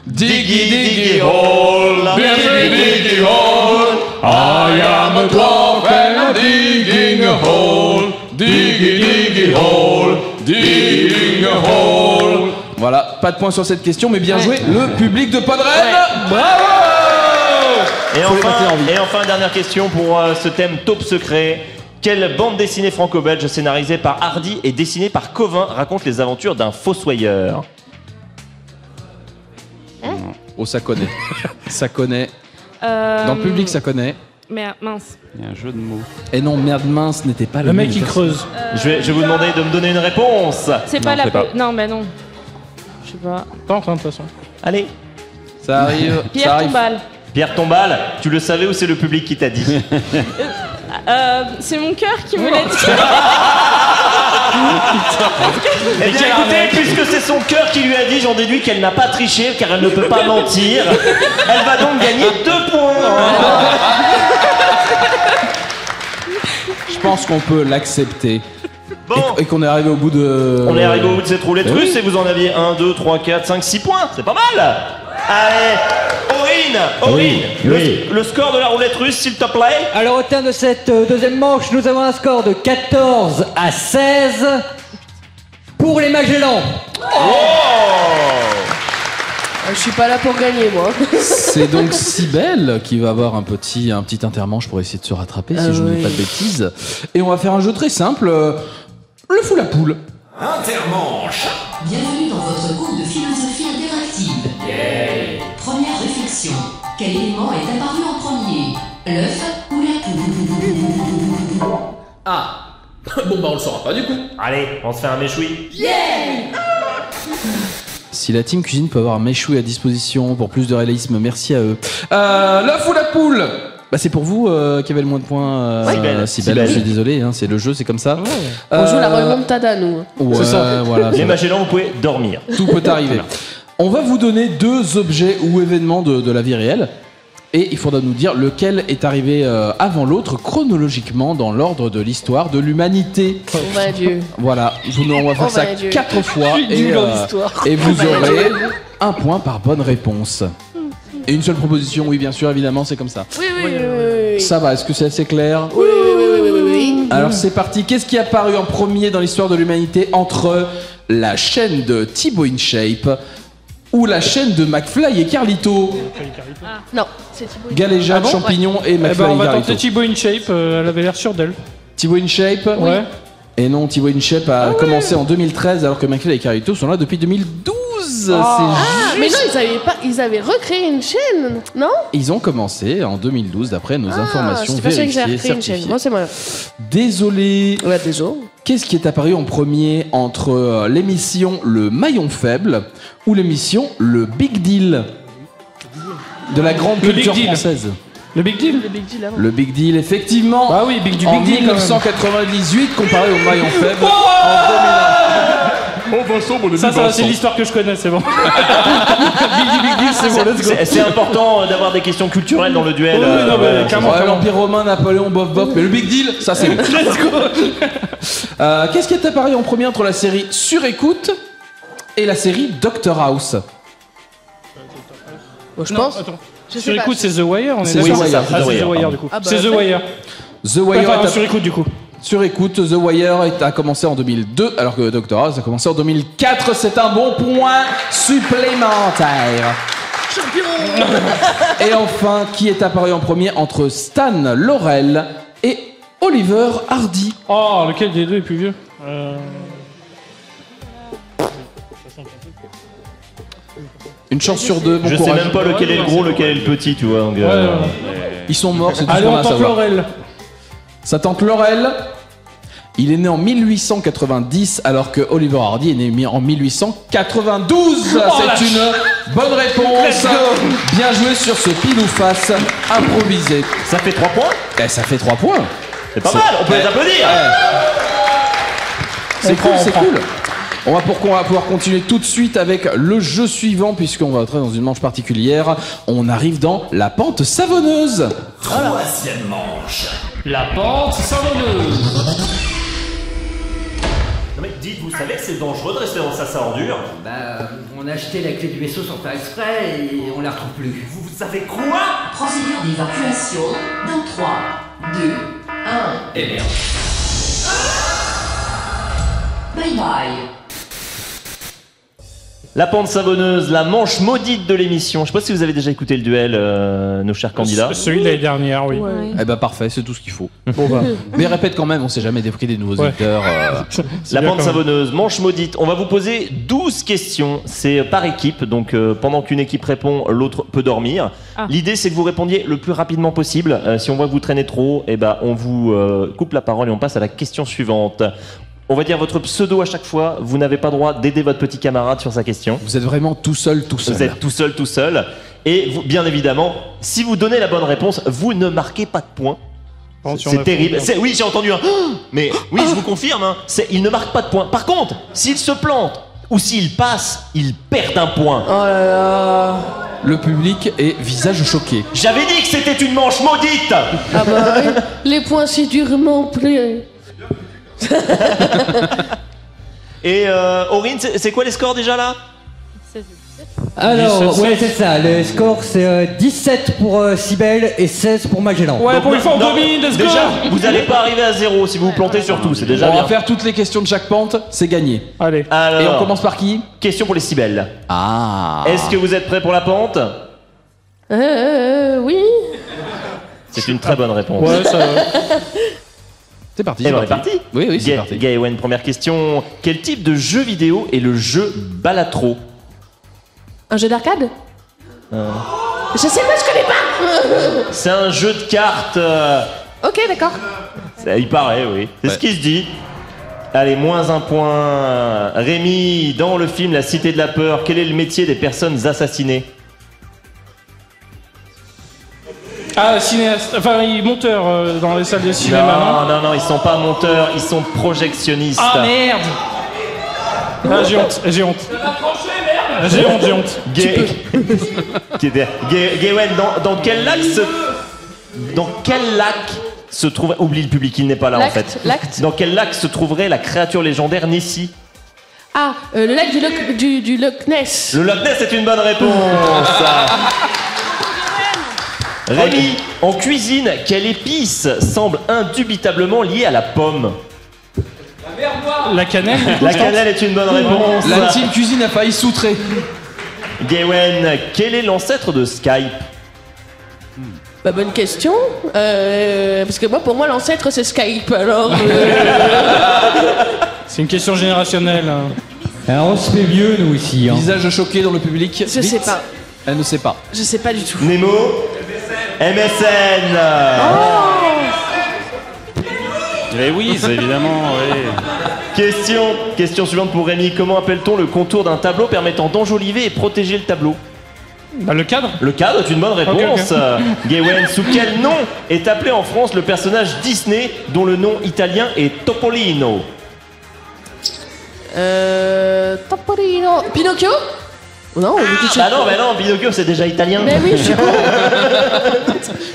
Diggy diggy hole, diggy diggy hole. I am a dwarf and I'm digging a hole. Diggy diggy hole, digging a hole. Voilà, pas de point sur cette question, mais bien joué, le public de Podren. Bravo.
Et
Faut les maintenir en vie.
enfin, dernière question pour ce thème taupe secret. Quelle bande dessinée franco-belge scénarisée par Hardy et dessinée par Covin raconte les aventures d'un fossoyeur?
Oh, ça connaît. Ça connaît. Dans le public, ça connaît.
Merde, mince.
Il y a un jeu de mots.
Et non, merde mince n'était pas
Le mec
même
qui
personne.
creuse.
Je vais vous demander de me donner une réponse.
C'est pas
Non,
la.
c'est pas.
Non, mais non. Je sais pas.
Pas en train de toute façon.
Allez.
Ça arrive. ça
Pierre
arrive.
Tombal.
Pierre Tombal, tu le savais ou c'est le public qui t'a dit?
C'est mon cœur qui me l'a dit.
Eh bien écoutez, puisque c'est son cœur qui lui a dit, j'en déduis qu'elle n'a pas triché car elle ne peut pas mentir. Elle va donc gagner 2 points.
Je pense qu'on peut l'accepter.
Bon,
Et qu'on est arrivé au bout de.
on est arrivé au bout de cette roulette
Eh
russe
oui.
et vous en aviez 1, 2, 3, 4, 5, 6 points. C'est pas mal. Allez, Aurine, le score de la roulette russe, s'il te plaît.
Alors au terme de cette deuxième manche, nous avons un score de 14 à 16 pour les Magellans.
Je suis pas là pour gagner, moi.
C'est donc Cybèle qui va avoir un petit intermanche pour essayer de se rattraper, si je ne dis pas de bêtises. Et on va faire un jeu très simple, le fou la poule.
Intermanche.
Bienvenue dans votre cours de philosophie interactive.
Yeah.
Première réflexion. Quel élément est apparu en premier? L'œuf ou la poule?
Ah. Bon bah on le saura pas du coup.
Allez, on se fait un méchoui.
Yeah.
Si la team cuisine peut avoir un méchoui à disposition pour plus de réalisme, merci à eux. L'œuf ou la poule? Bah c'est pour vous qui avez le moins de points. Cybèle, je suis désolé, hein, c'est le jeu, c'est comme ça.
On joue la remontada, nous.
Ouais,
c'est ça.
Voilà,
les Magellans, vous pouvez dormir.
Tout peut arriver. On va vous donner 2 objets ou événements de la vie réelle. Et il faudra nous dire lequel est arrivé avant l'autre chronologiquement dans l'ordre de l'histoire de l'humanité.
Oh bah Dieu.
Voilà, on va faire ça 4 fois et vous aurez un point par bonne réponse. Et une seule proposition, oui bien sûr, évidemment, c'est comme ça.
Oui.
Ça va, est-ce que c'est assez clair?
Oui.
Alors c'est parti, qu'est-ce qui est apparu en premier dans l'histoire de l'humanité entre la chaîne de Thibaut InShape ou la chaîne de McFly et Carlito?
Non, c'est Thibaut.
Galéjade, champignons et McFly
on
et
va
Carlito.
tenter Thibaut InShape, elle avait l'air sûre d'elle.
Thibaut InShape?
Ouais.
Et non, Thibaut InShape a commencé en 2013 alors que McFly et Carlito sont là depuis 2012.
Mais non, ils avaient recréé une chaîne, non?
Ils ont commencé en 2012 d'après nos informations
c'est pas sûr que j'ai
vérifiées,
recréé une chaîne.
certifiées.
Moi, c'est moi.
Désolé.
Ouais, désolé.
Qu'est-ce qui est apparu en premier entre l'émission Le Maillon Faible ou l'émission Le Big Deal de la grande culture française?
Le Big Deal.
Le Big Deal, effectivement.
Ah oui, Big
en
Deal.
1998, comparé au Maillon Faible en 2001.
Ça c'est l'histoire que je connais, c'est bon. Big Deal, c'est bon, let's go.
C'est important d'avoir des questions culturelles dans le duel.
L'Empire romain, Napoléon, bof, mais le Big Deal, ça c'est bon.
Let's go.
Qu'est-ce qui est apparu en premier entre la série Sur Écoute et la série Doctor House?
Je pense.
Sur Écoute, c'est The Wire, on est
C'est
d'accord?
The Wire,
Ah, c'est The Wire du coup. C'est The Wire.
The Wire
Enfin, Sur Écoute du coup.
Sur Écoute, The Wire a commencé en 2002, alors que Doctor House a commencé en 2004. C'est un bon point supplémentaire.
Champion.
Et enfin, qui est apparu en premier entre Stan Laurel et Oliver Hardy?
Oh, lequel des deux est plus vieux?
Une chance sur 2, bon
Je sais
courage.
même pas lequel est le gros, lequel est le petit, tu vois. Donc,
Ils sont morts, c'est tout ce
Allez,
qu'on a
on
à
tente
savoir.
Laurel.
Sa tante Laurel, il est né en 1890 alors que Oliver Hardy est né en 1892. C'est une bonne réponse. Bien joué sur ce pile ou face improvisé.
Ça fait 3 points?
Ça fait 3 points.
C'est pas mal, on peut les applaudir.
C'est cool, c'est cool. On va pouvoir continuer tout de suite avec le jeu suivant puisqu'on va entrer dans une manche particulière. On arrive dans la pente savonneuse.
Troisième manche.
La pente savonneuse.
Non mais dites, vous savez que c'est dangereux de rester dans sa ordure?
Bah, on a acheté la clé du vaisseau sans faire exprès et on la retrouve plus.
Vous savez quoi?
Procédure d'évacuation dans 3, 2, 1.
Et merde.
Bye bye.
La pente savonneuse, la manche maudite de l'émission. Je sais pas si vous avez déjà écouté le duel, nos chers candidats.
Celui de l'année dernière, oui.
Eh ben parfait, c'est tout ce qu'il faut. Bon, bah. Mais répète quand même, on sait jamais débloquer des nouveaux auditeurs.
La pente savonneuse, manche maudite. On va vous poser 12 questions. C'est par équipe, donc pendant qu'une équipe répond, l'autre peut dormir. L'idée, c'est que vous répondiez le plus rapidement possible. Si on voit que vous traînez trop, eh ben, on vous coupe la parole et on passe à la question suivante. On va dire votre pseudo à chaque fois. Vous n'avez pas droit d'aider votre petit camarade sur sa question.
Vous êtes vraiment tout seul.
Vous êtes tout seul. Et vous, bien évidemment, si vous donnez la bonne réponse, vous ne marquez pas de points. C'est terrible. Oui, j'ai entendu un. Mais oui, je vous confirme. Hein, il ne marque pas de points. Par contre, s'il se plante ou s'il passe, il perd un point.
Oh là là.
Le public est visage choqué.
J'avais dit que c'était une manche maudite.
Ah bah oui, les points c'est durement pris.
Et Aurine, c'est quoi les scores déjà là?
16,7.
Alors,
17,
ouais, c'est ça. Le score, c'est 17 pour Cybèle et 16 pour Magellan.
Ouais, pour une fois, on domine, let's go.
Déjà, vous n'allez pas arriver à 0 si vous vous plantez sur tout, c'est déjà
On
bien.
va faire toutes les questions de chaque pente, c'est gagné.
Allez.
Alors,
Et on commence par qui?
question pour les Cybèles.
Ah.
Est-ce que vous êtes prêts pour la pente?
Oui.
C'est une très bonne réponse.
Ouais, ça va.
C'est parti.
Et on est parti.
Oui, c'est parti.
Gaëwen, première question. Quel type de jeu vidéo est le jeu Balatro?
Un jeu d'arcade Je sais pas, je connais pas.
C'est un jeu de cartes.
Ok, d'accord.
Il paraît, oui. C'est ce qui se dit. Allez, moins un point. Rémi, dans le film La Cité de la Peur, quel est le métier des personnes assassinées?
Ah, cinéaste. Enfin, monteur dans les salles de cinéma, non?
Non, ils sont pas monteurs, ils sont projectionnistes.
Ah merde. Ah, j'ai honte. J'ai honte.
Gaëwen, dans quel lac se trouve... Oublie le public, il n'est pas là en fait.
L'acte.
Dans quel lac se trouverait la créature légendaire Nessie?
Ah, le lac du Loch Ness.
Le Loch Ness est une bonne réponse. Rémi, en cuisine, quelle épice semble indubitablement liée à la pomme?
La cannelle.
La cannelle est une bonne réponse.
La team cuisine a failli soutrer.
Gaëwen, quel est l'ancêtre de Skype?
Bah, bonne question. Parce que pour moi, l'ancêtre, c'est Skype. Alors.
C'est une question générationnelle.
Alors, on se fait vieux, nous, ici. Hein.
Visage choqué dans le public.
Je sais pas.
Elle ne sait pas.
Je sais pas du tout.
Nemo, MSN.
Eh oui, c'est évidemment, oui.
Question suivante pour Rémi. Comment appelle-t-on le contour d'un tableau permettant d'enjoliver et protéger le tableau?
Bah, le cadre.
Le cadre est une bonne réponse.
Ok.
Gaëwen, sous quel nom est appelé en France le personnage Disney dont le nom italien est Topolino?
Topolino. Pinocchio? Non,
Ah non, Pinocchio c'est déjà italien.
Mais oui, je suis con.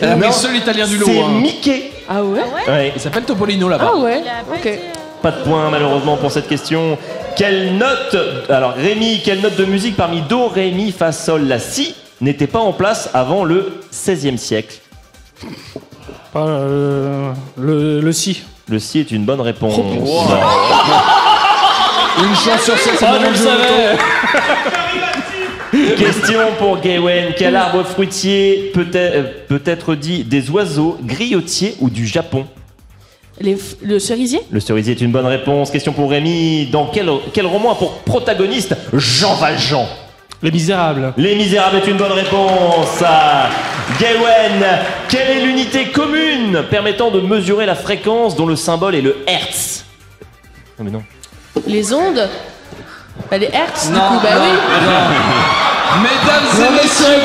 Elle a pris
Non,
le seul italien du lot.
C'est
hein.
Mickey.
Ah ouais?
Ouais.
Il s'appelle Topolino là-bas.
Ah ouais. Ok.
Pas de point malheureusement pour cette question. Quelle note, alors Rémi, quelle note de musique parmi Do, Ré, Mi, Fa, Sol, La, Si n'était pas en place avant le XVIe siècle?
Pas le Si.
Le Si est une bonne réponse.
Une chance sur 7, c'est
Ah, je le savais.
Question pour Gaëwen. Quel arbre fruitier peut être dit des oiseaux, griotiers ou du Japon?
Le cerisier?
Le cerisier est une bonne réponse. Question pour Rémi. Dans quel roman a pour protagoniste Jean Valjean?
Les Misérables.
Les Misérables est une bonne réponse. Gaëwen, quelle est l'unité commune permettant de mesurer la fréquence dont le symbole est le Hertz? Non mais non.
Les ondes? Bah, les hertz, du
Non,
coup, bah
non,
oui.
Mesdames et messieurs,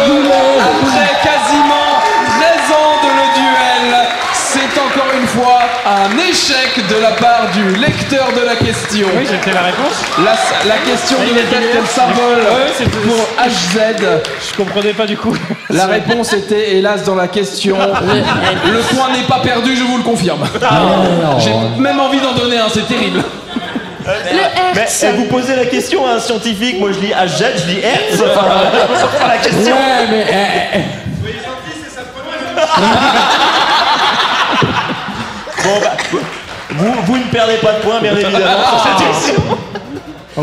après quasiment 13 ans de le duel, c'est encore une fois un échec de la part du lecteur de la question.
Oui, c'était la réponse.
La question devait être quel symbole pour HZ.
Je comprenais pas du coup.
La réponse était hélas dans la question. Le point n'est pas perdu, je vous le confirme. J'ai même envie d'en donner un, c'est terrible.
Mais vous posez la question à un scientifique, moi je lis HZ, je lis Hertz. Enfin, c'est pas la question.
Ouais, mais.
Bon, bah, vous ne perdez pas de points, bien évidemment, sur cette question.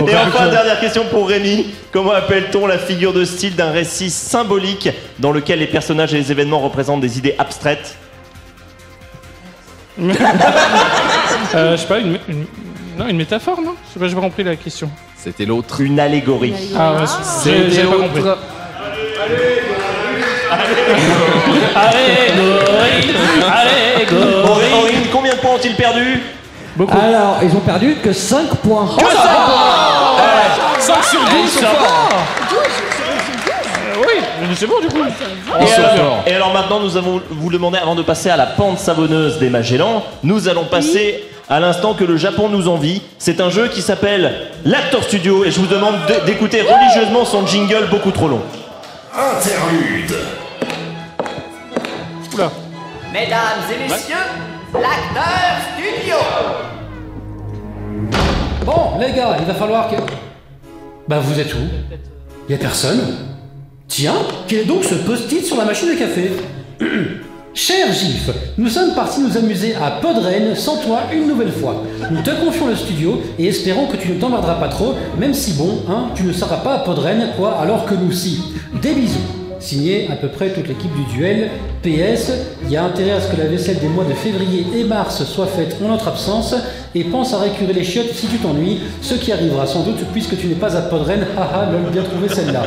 Et enfin, dernière question pour Rémi. Comment appelle-t-on la figure de style d'un récit symbolique dans lequel les personnages et les événements représentent des idées abstraites?
Je sais pas, une métaphore, non? Je sais pas, j'ai pas compris la question.
C'était l'autre.
Une allégorie.
Ah ouais,
C'était
pas compris.
l'autre.
Aurine, combien de points ont-ils perdu?
Beaucoup.
Alors, ils ont perdu que 5 points.
Que 5 points
5 sur 12, ça va. Oui, c'est bon du coup.
Et alors maintenant, nous allons vous demander, avant de passer à la pente savonneuse des Magellan, nous allons passer à l'instant que le Japon nous envie. C'est un jeu qui s'appelle l'Actor Studio et je vous demande d'écouter religieusement son jingle beaucoup trop long.
Interlude.
Oula.
Mesdames et messieurs, l'Acteur Studio.
Bon, les gars, il va falloir que... Bah, vous êtes où? Y a personne. Tiens, quel est donc ce post-it sur la machine à café? Cher Gif, nous sommes partis nous amuser à Podren sans toi une nouvelle fois. Nous te confions le studio et espérons que tu ne t'emmerderas pas trop, même si bon, hein, tu ne seras pas à Podren, quoi, alors que nous si. Des bisous. Signé à peu près toute l'équipe du duel. PS, il y a intérêt à ce que la vaisselle des mois de février et mars soit faite en notre absence, et pense à récurer les chiottes si tu t'ennuies, ce qui arrivera sans doute puisque tu n'es pas à Podren. Haha, lol, bien trouvé celle-là.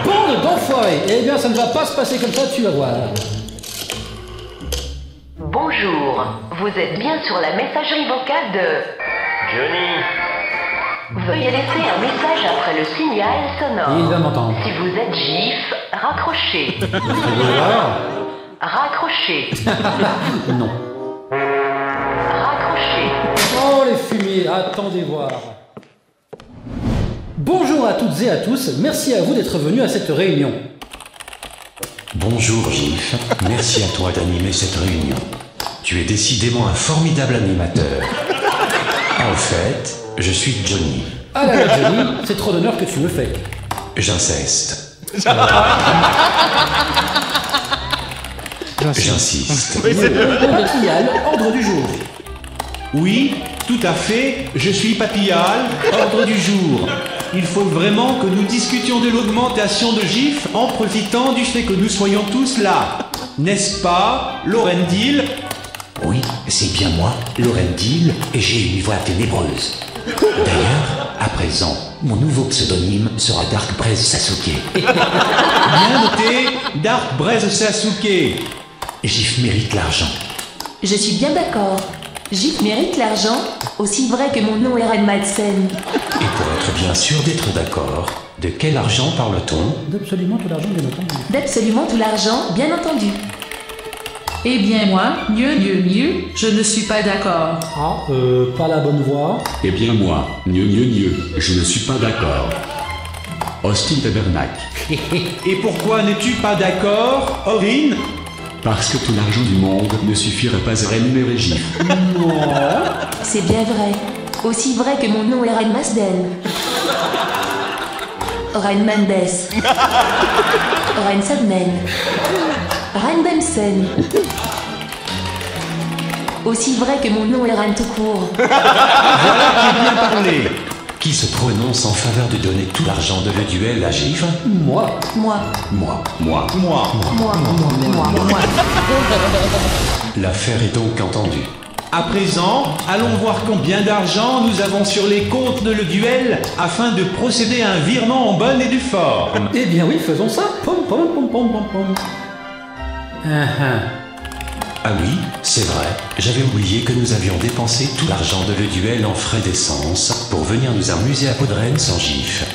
Bande d'enfoirés. Eh bien, ça ne va pas se passer comme ça, tu vas voir.
Bonjour, vous êtes bien sur la messagerie vocale de
Johnny.
Veuillez laisser un message après le signal sonore.
Il va m'entendre.
Si vous êtes GIF, raccrochez. Raccrochez.
Non.
Raccrochez.
Oh les fumiers, attendez voir. Bonjour à toutes et à tous, merci à vous d'être venus à cette réunion.
Bonjour Gif, merci à toi d'animer cette réunion. Tu es décidément un formidable animateur. En fait, je suis Johnny.
Ah là là Johnny, c'est trop d'honneur que tu me fais.
J'inceste. J'insiste.
Papillal, ordre du jour.
Oui, tout à fait, je suis Papillal, ordre du jour. Il faut vraiment que nous discutions de l'augmentation de GIF en profitant du fait que nous soyons tous là. N'est-ce pas, Laurendil?
Oui, c'est bien moi, Laurendil, et j'ai une voix ténébreuse. D'ailleurs, à présent, mon nouveau pseudonyme sera Dark Braise Sasuke.
Bien noté, Dark Braise Sasuke.
GIF mérite l'argent.
Je suis bien d'accord. GIF mérite l'argent, aussi vrai que mon nom est Ren Madsen.
Et pour être bien sûr d'être d'accord, de quel argent parle-t-on?
D'absolument tout l'argent, bien entendu.
D'absolument tout l'argent, bien entendu.
Eh bien moi, mieux, je ne suis pas d'accord.
Ah, pas la bonne voix.
Eh bien moi, je ne suis pas d'accord. Austin Tabernacle.
Et pourquoi n'es-tu pas d'accord, Aurine?
Parce que tout l'argent du monde ne suffirait pas à rémunérer GIF.
C'est bien vrai. Aussi vrai que mon nom est Ren Masden. Ren Mendes. Ren Sadmen. Ren Benson. Aussi vrai que mon nom est Ren tout court.
Voilà qui est bien parlé.
Qui se prononce en faveur de donner tout l'argent de le duel à GIF?
Moi.
L'affaire est donc entendue.
À présent, allons voir combien d'argent nous avons sur les comptes de le duel afin de procéder à un virement en bonne et due forme.
Eh bien oui, faisons ça. Pom, pom, pom, pom, pom, pom.
Ah oui, c'est vrai, j'avais oublié que nous avions dépensé tout l'argent de le duel en frais d'essence pour venir nous amuser à Podren sans GIF.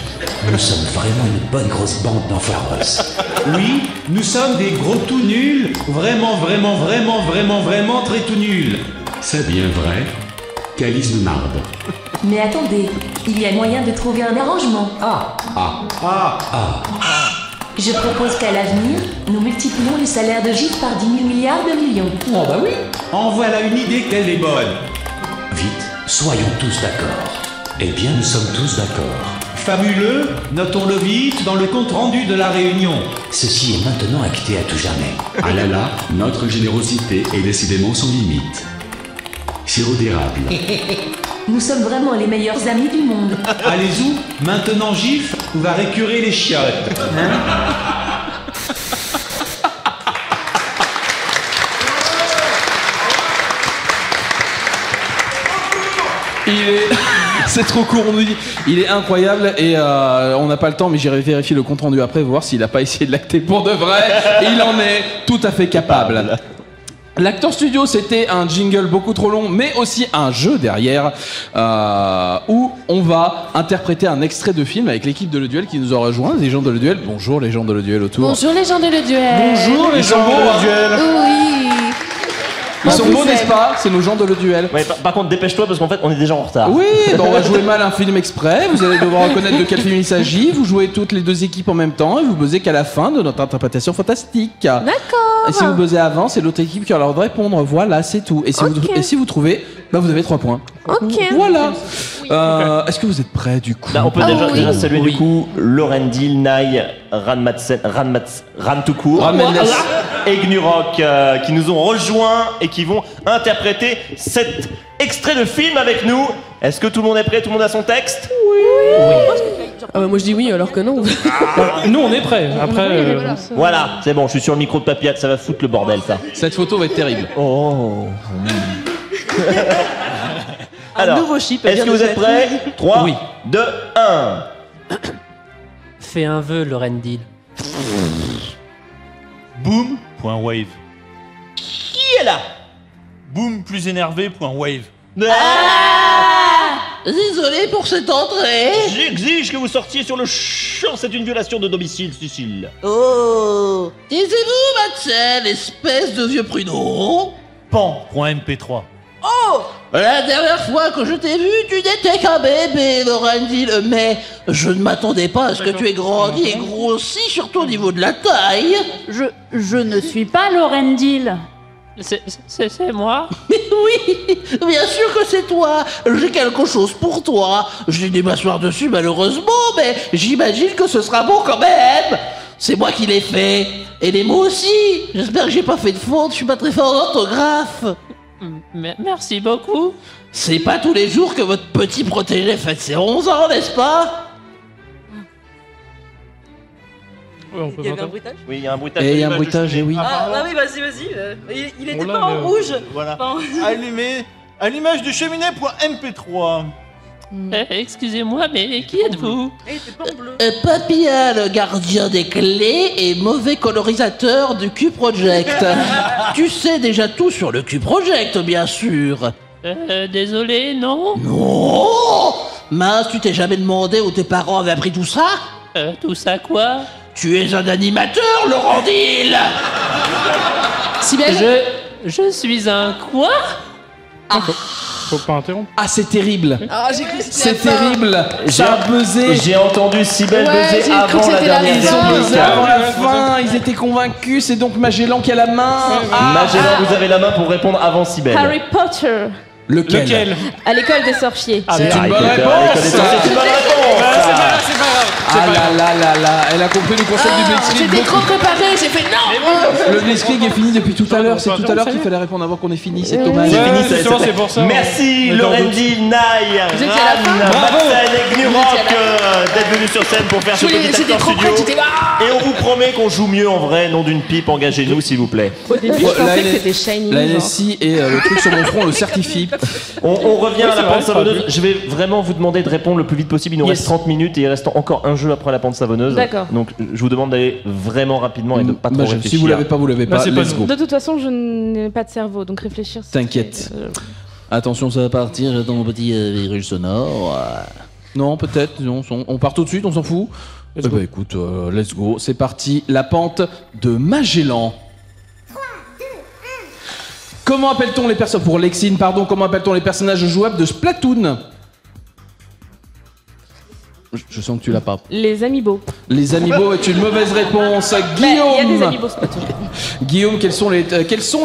Nous sommes vraiment une bonne grosse bande d'enfoiros.
Oui, nous sommes des gros tout nuls, vraiment très tout nuls.
C'est bien vrai, Calice de Narde.
Mais attendez, il y a moyen de trouver un arrangement. Je propose qu'à l'avenir, nous multiplions le salaire de GIF par 10 000 milliards de millions.
Oh bah oui.
En voilà une idée qu'elle est bonne.
Vite, soyons tous d'accord. Eh bien, nous sommes tous d'accord.
Fabuleux, notons-le vite dans le compte-rendu de la réunion.
Ceci est maintenant acté à tout jamais.
Ah là là, notre générosité est décidément sans limite. Sirop d'érable.
Nous sommes vraiment les meilleurs amis du monde.
Allez-y, maintenant GIF va récurer les chiottes.
C'est trop court, on nous dit. Il est incroyable et on n'a pas le temps, mais j'irai vérifier le compte rendu après, voir s'il n'a pas essayé de l'acter pour de vrai. Il en est tout à fait capable. L'acteur studio, c'était un jingle beaucoup trop long, mais aussi un jeu derrière, où on va interpréter un extrait de film avec l'équipe de Le Duel qui nous a rejoint, les gens de Le Duel. Bonjour les gens de Le Duel autour.
Bonjour les gens de Le Duel.
Bonjour les gens de Le Duel.
Oui.
Ils sont beaux, n'est-ce pas? C'est nos gens de le duel.
Ouais, par contre, dépêche-toi parce qu'en fait, on est déjà en retard.
Oui, on va jouer mal un film exprès. Vous allez devoir reconnaître de quel film il s'agit. Vous jouez toutes les deux équipes en même temps et vous buzzez qu'à la fin de notre interprétation fantastique.
D'accord.
Et si vous buzzez avant, c'est l'autre équipe qui a l'ordre de répondre. Voilà, c'est tout. Et si vous trouvez, bah vous avez 3 points.
Ok.
Voilà. Est-ce que vous êtes prêts du coup?
Là, on peut déjà saluer du coup Lorendil, Nai, Ran tout court,
Ran Mendes.
et Gnurok qui nous ont rejoints et qui vont interpréter cet extrait de film avec nous. Est-ce que tout le monde est prêt? Tout le monde a son texte?
Moi je dis oui alors que non.
Nous on est prêts. Après.
Voilà, c'est bon, je suis sur le micro de Papillade, ça va foutre le bordel ça.
Cette photo va être terrible.
Oh. Alors,
nouveau chip.
est-ce que vous êtes prêts? 3, 2, 1.
Fais un vœu, Lorendil.
Boom.wave.
Qui est là?
Boom plus énervé.wave.
Désolé pour cette entrée.
J'exige que vous sortiez sur le champ, c'est une violation de domicile, Cécile.
Oh, taisez-vous, Matzel, espèce de vieux pruneau.
Pan.mp3.
Oh, la dernière fois que je t'ai vu, tu n'étais qu'un bébé, Lorendil, mais je ne m'attendais pas à ce que tu aies grandi et grossi, surtout au niveau de la taille.
Je ne suis pas Lorendil.
C'est moi?
Mais oui, bien sûr que c'est toi. J'ai quelque chose pour toi. J'ai dû m'asseoir dessus malheureusement, mais j'imagine que ce sera bon quand même. C'est moi qui l'ai fait. Et les mots aussi. J'espère que j'ai pas fait de faute, je suis pas très fort en orthographe.
Merci beaucoup.
C'est pas tous les jours que votre petit protégé fête ses 11 ans, n'est-ce pas?
Il y a eu un bruitage?
Oui, il y a un bruitage.
Et il y a un bruitage, et oui.
Ah oui, vas-y. Il était pas en rouge.
Voilà. Allumé à l'image du cheminée.mp3.
Excusez-moi, mais qui êtes-vous?
Papilla, le gardien des clés et mauvais colorisateur du Q-Project. Tu sais déjà tout sur le Q-Project, bien sûr.
Désolé, non?
Non. Mince, tu t'es jamais demandé où tes parents avaient appris tout ça?
Tout ça quoi?
Tu es un animateur, Lorendil.
Je suis un quoi?
Faut pas interrompre.
Ah, c'est terrible.
Ah, j'ai cru que c'était
C'est
la fin.
terrible.
J'ai
Ça a buzzé.
J'ai entendu Cybèle
Ouais, j'ai
buzzer
cru que
avant la
c'était la
dernière.
Ils ont
fin.
buzzé avant la fin. Ils étaient convaincus. C'est donc Magellan qui a la main.
Magellan, vous avez la main pour répondre avant Cybèle.
Harry Potter.
Lequel?
À l'école des sorciers.
C'est une bonne
L'école des
réponse.
sorciers, c'est une bonne réponse.
C'est pas grave.
Ah là, elle a compris le concept du Blitzkrieg.
J'étais trop préparé, j'ai fait non.
Le Blitzkrieg est fini depuis tout à l'heure. C'est tout à l'heure qu'il fallait répondre avant qu'on ait fini. C'est dommage.
C'est fini,
justement, c'est pour ça.
Merci Lorendil, Nai,
Vous étiez à la fin.
Ran,
Bravo.
Matzel et Gnurok
Vous étiez à
d'être venus sur scène pour faire ce petit
J'étais
acteur
trop
studio.
prête, j'étais
Et on vous promet qu'on joue mieux en vrai, nom d'une pipe, engagez-nous s'il vous plaît.
Au début, je pensais que c'était Shiny.
La
genre.
NSI et le truc sur mon front le certifie.
On revient
Oui,
à la
c'est vrai,
pente
ça va
savonneuse.
plus.
Je vais vraiment vous demander de répondre le plus vite possible. Il nous
Yes.
reste 30 minutes et il reste encore un jeu après la pente savonneuse.
D'accord.
Donc je vous demande d'aller vraiment rapidement et de pas trop
Bah,
réfléchir.
si vous l'avez pas, vous l'avez
Bah,
pas.
c'est pas
Let's go.
De toute façon, je n'ai pas de cerveau, donc réfléchir. c'est-
T'inquiète.
Attention, ça va partir, j'attends mon petit virus sonore.
Non, peut-être. Non, on part tout de suite, on s'en fout.
Let's go.
Bah écoute, let's go. C'est parti. La pente de Magellan. Comment appelle-t-on les personnes pour Lexine, pardon, comment appelle-t-on les personnages jouables de Splatoon? Je sens que tu l'as pas.
Les amiibo.
Les amiibo est une mauvaise réponse.
Il y a des
Guillaume.
amiibo Splatoon.
Guillaume, quelles sont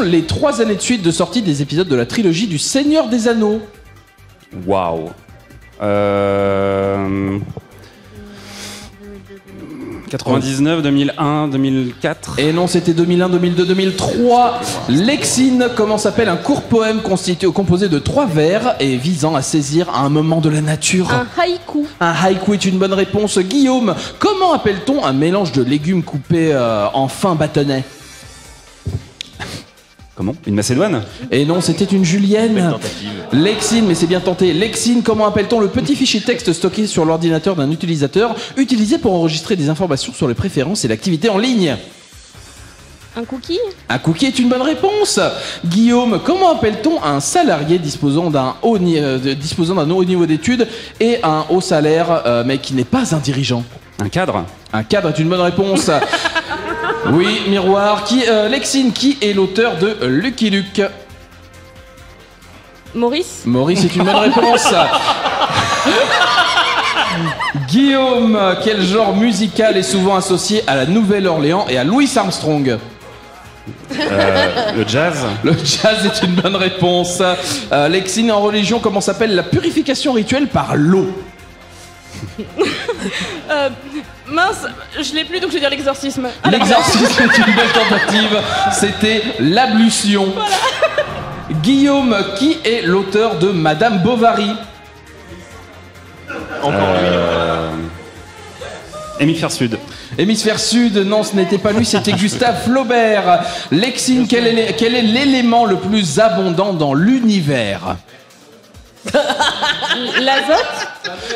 les 3 années de suite de sortie des épisodes de la trilogie du Seigneur des Anneaux?
Waouh. 99, 2001, 2004.
Et non, c'était 2001, 2002, 2003. Lexine, comment s'appelle un court poème composé de 3 vers et visant à saisir à un moment de la nature?
Un haïku.
Un haïku est une bonne réponse. Guillaume, comment appelle-t-on un mélange de légumes coupés en fins bâtonnets?
Comment? Une macédoine?
Et non, c'était une julienne. Lexine, mais c'est bien tenté. Lexine, comment appelle-t-on le petit fichier texte stocké sur l'ordinateur d'un utilisateur, utilisé pour enregistrer des informations sur les préférences et l'activité en ligne?
Un cookie.
Un cookie est une bonne réponse. Guillaume, comment appelle-t-on un salarié disposant d'un haut niveau d'études et un haut salaire, mais qui n'est pas un dirigeant?
Un cadre?
Un cadre est une bonne réponse. Oui, miroir. Lexine, qui est l'auteur de Lucky Luke?
Maurice.
Maurice est une bonne réponse. Guillaume, quel genre musical est souvent associé à la Nouvelle-Orléans et à Louis Armstrong?
Le jazz.
Le jazz est une bonne réponse. Lexine, en religion, comment s'appelle la purification rituelle par l'eau?
Mince, je l'ai plus donc je vais dire l'exorcisme.
L'exorcisme est une belle tentative. C'était l'ablution. Voilà. Guillaume, qui est l'auteur de Madame Bovary?
Encore lui. Hémisphère Sud.
Hémisphère Sud, non, ce n'était pas lui, c'était Gustave Flaubert. Lexine, quel est l'élément le plus abondant dans l'univers?
L'azote.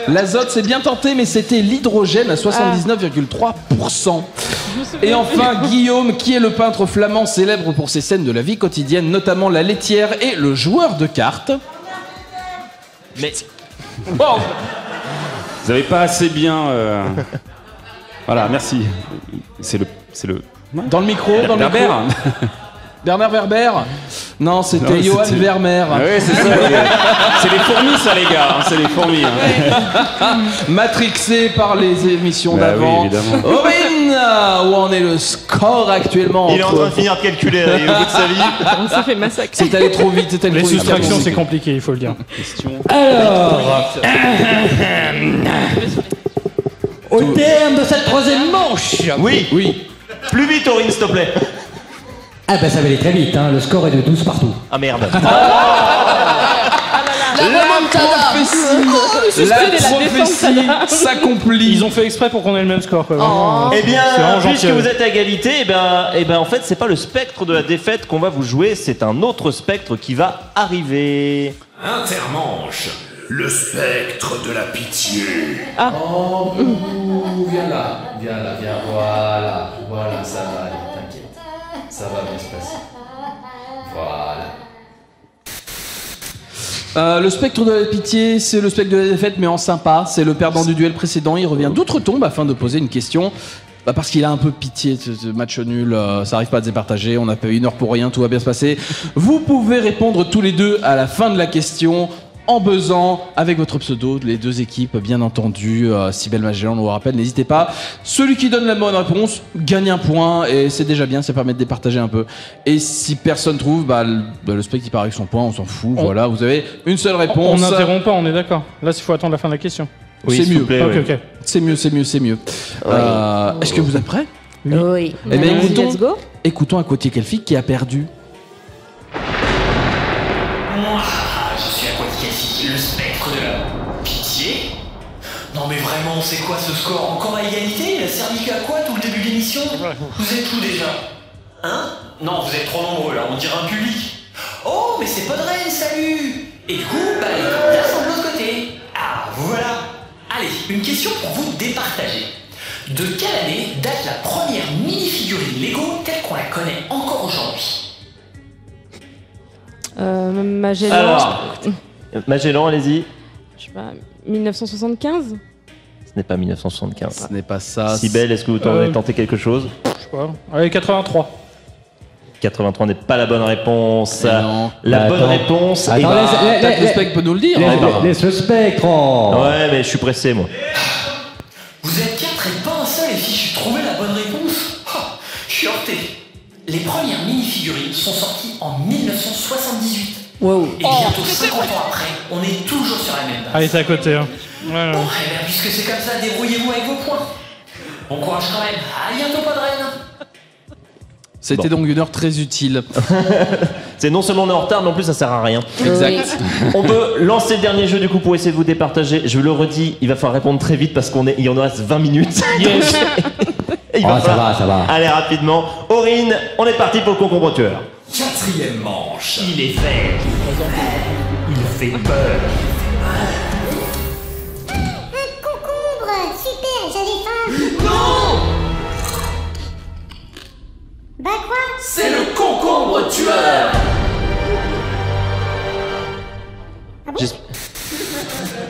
L'azote, c'est bien tenté, mais c'était l'hydrogène à 79,3%. Et enfin, Guillaume, qui est le peintre flamand célèbre pour ses scènes de la vie quotidienne, notamment la laitière et le joueur de cartes?
Mais...
Bon.
Vous avez pas assez bien... Voilà, merci. C'est le...
Dans le micro, dans le micro. Bernard Werber? Non, c'était Johann Vermeer.
Ah oui, c'est ça. C'est les fourmis, ça, les gars. C'est les fourmis. Hein.
Matrixé par les émissions d'avant.
Oui, évidemment.
Owen, où en est le score actuellement?
Il est en train de finir de calculer là, au bout de sa vie.
On s'est fait massacre.
C'est allé trop vite.
Les soustractions, c'est compliqué, il faut le dire.
Alors, au terme de cette troisième manche.
Oui. Plus vite, Aurine, s'il te plaît.
Ah bah ça va aller très vite, hein. Le score est de 12 partout.
Ah merde.
La prophétie s'accomplit.
Ils ont fait exprès pour qu'on ait le même score. Quoi.
Eh bien, puisque
gentil.
vous êtes à égalité, eh ben, en fait, c'est pas le spectre de la défaite qu'on va vous jouer, c'est un autre spectre qui va arriver.
Intermanche, le spectre de la pitié.
Oh, viens là, voilà, ça va aller, t'inquiète. Ça va bien se passer. Voilà. Le spectre de la pitié, c'est le spectre de la défaite, mais en sympa. C'est le perdant du duel précédent. Il revient d'outre-tombe afin de poser une question. Parce qu'il a un peu pitié de ce match nul. Ça arrive pas à se départager. On a pas 1 heure pour rien. Tout va bien se passer. Vous pouvez répondre tous les deux à la fin de la question. En buzzant avec votre pseudo, les deux équipes, bien entendu. Cybèle Magellan, on vous rappelle, n'hésitez pas. Celui qui donne la bonne réponse gagne un point et c'est déjà bien, ça permet de départager un peu. Et si personne trouve, le spectre il part avec son point, on s'en fout. Voilà, vous avez une seule réponse.
On n'interrompt pas, on est d'accord. Là, il faut attendre la fin de la question.
Oui, c'est mieux.
Plaît, okay.
C'est mieux. Est-ce que vous êtes prêts?
Oui.
Eh bien,
Let's go.
écoutons un Côtier Kelfic qui a perdu.
Le spectre de la pitié? Non mais vraiment, c'est quoi ce score? Encore à égalité? Il a servi qu'à quoi tout le début de l'émission? Vous êtes où déjà? Hein? Non, vous êtes trop nombreux là, on dirait un public. Oh, mais c'est Podren, salut! Et du coup, les candidats sont de l'autre côté. Ah, voilà. Allez, une question pour vous départager. De quelle année date la première mini-figurine Lego telle qu'on la connaît encore aujourd'hui?
Magellan.
Alors, Magellan, allez-y.
Je sais pas, 1975?
Ce n'est pas 1975.
Ce n'est pas ça.
Cybèle, est-ce que vous avez tenté quelque chose?
Je sais pas. Allez, 83.
83 n'est pas la bonne réponse.
Non.
La bonne réponse.
Peut-être le spectre peut nous le dire.
Laisse le spectre.
Ouais, mais je suis pressé, moi.
Vous êtes 4 et pas un seul les fichus trouver la bonne réponse. Je suis heurté. Les premières mini-figurines sont sorties en 1978.
Wow.
Et bientôt 50 ans après, on est toujours sur la même base.
Allez, c'est à côté. Hein. Voilà.
Bon, puisque c'est comme ça, débrouillez-vous avec vos points. Bon courage quand même. À bientôt, Podren.
C'était donc une heure très utile.
C'est non seulement on est en retard, mais en plus ça sert à rien.
Exact.
On peut lancer le dernier jeu du coup pour essayer de vous départager. Je le redis, il va falloir répondre très vite parce qu'il y en reste 20 minutes.
Yes.
Ça va.
Allez, rapidement. Aurine, on est parti pour le concombre tueur.
4e manche. Il est fait. Il fait peur.
Un concombre. Super, j'avais faim.
Non.
Bah quoi?
C'est le concombre tueur.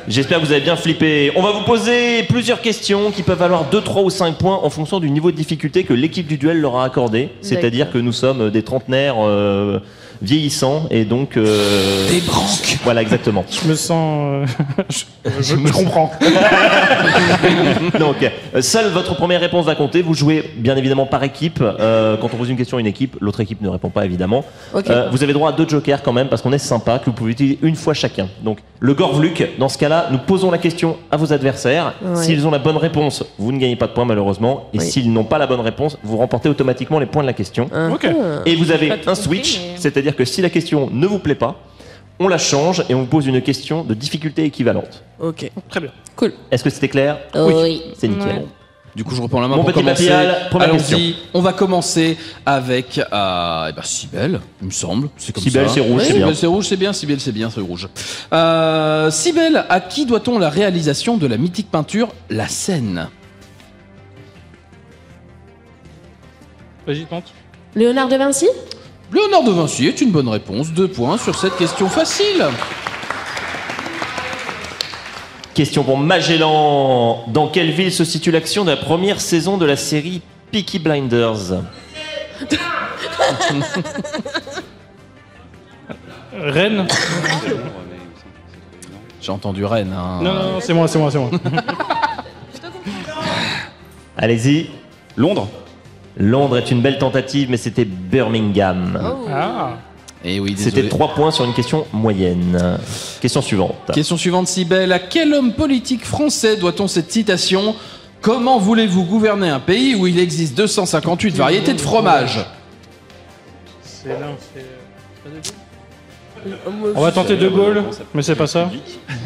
J'espère que vous avez bien flippé. On va vous poser plusieurs questions qui peuvent valoir 2, 3 ou 5 points en fonction du niveau de difficulté que l'équipe du duel leur a accordé. C'est-à-dire que nous sommes des trentenaires vieillissant et donc... Des
branques.
Voilà, exactement.
Je me sens... je comprends.
Donc, seule votre première réponse va compter. Vous jouez bien évidemment par équipe. Quand on pose une question à une équipe, l'autre équipe ne répond pas évidemment.
Ok.
Vous avez droit à 2 jokers quand même parce qu'on est sympa, que vous pouvez utiliser une fois chacun. Donc, le Gorvluc, dans ce cas-là, nous posons la question à vos adversaires.
Ouais.
S'ils ont la bonne réponse, vous ne gagnez pas de points malheureusement. Et
Oui.
s'ils n'ont pas la bonne réponse, vous remportez automatiquement les points de la question.
Ok.
Et vous avez
Pas tout
un
compris,
switch,
mais-
c'est-à-dire que si la question ne vous plaît pas, on la change et on vous pose une question de difficulté équivalente.
Ok.
Très bien.
Cool.
Est-ce que c'était clair?
Oui.
C'est nickel.
Ouais.
Du coup, je reprends la main
Mon
pour
petit
commencer.
Mapial, première question.
Allons-y. On va commencer avec Cybèle, il me semble. C'est comme
Cybèle,
ça.
c'est rouge,
Oui,
c'est bien.
Cybèle, c'est rouge, c'est bien. Cybèle, c'est bien, c'est rouge. Cybèle, à qui doit-on la réalisation de la mythique peinture La Seine?
Vas-y, tente.
Léonard de Vinci?
Léonard de Vinci est une bonne réponse. 2 points sur cette question facile.
Question pour Magellan. Dans quelle ville se situe l'action de la première saison de la série Peaky Blinders?
Rennes.
J'ai entendu Rennes. Hein.
Non, non, non, c'est moi.
Allez-y.
Londres.
Londres est une belle tentative, mais c'était Birmingham.
Ah.
Et oui, désolé.
C'était 3 points sur une question moyenne. Question suivante.
Question suivante, Cybèle. À quel homme politique français doit-on cette citation? Comment voulez-vous gouverner un pays où il existe 258 variétés de fromage?
C'est là, On va tenter De Gaulle, mais c'est pas ça.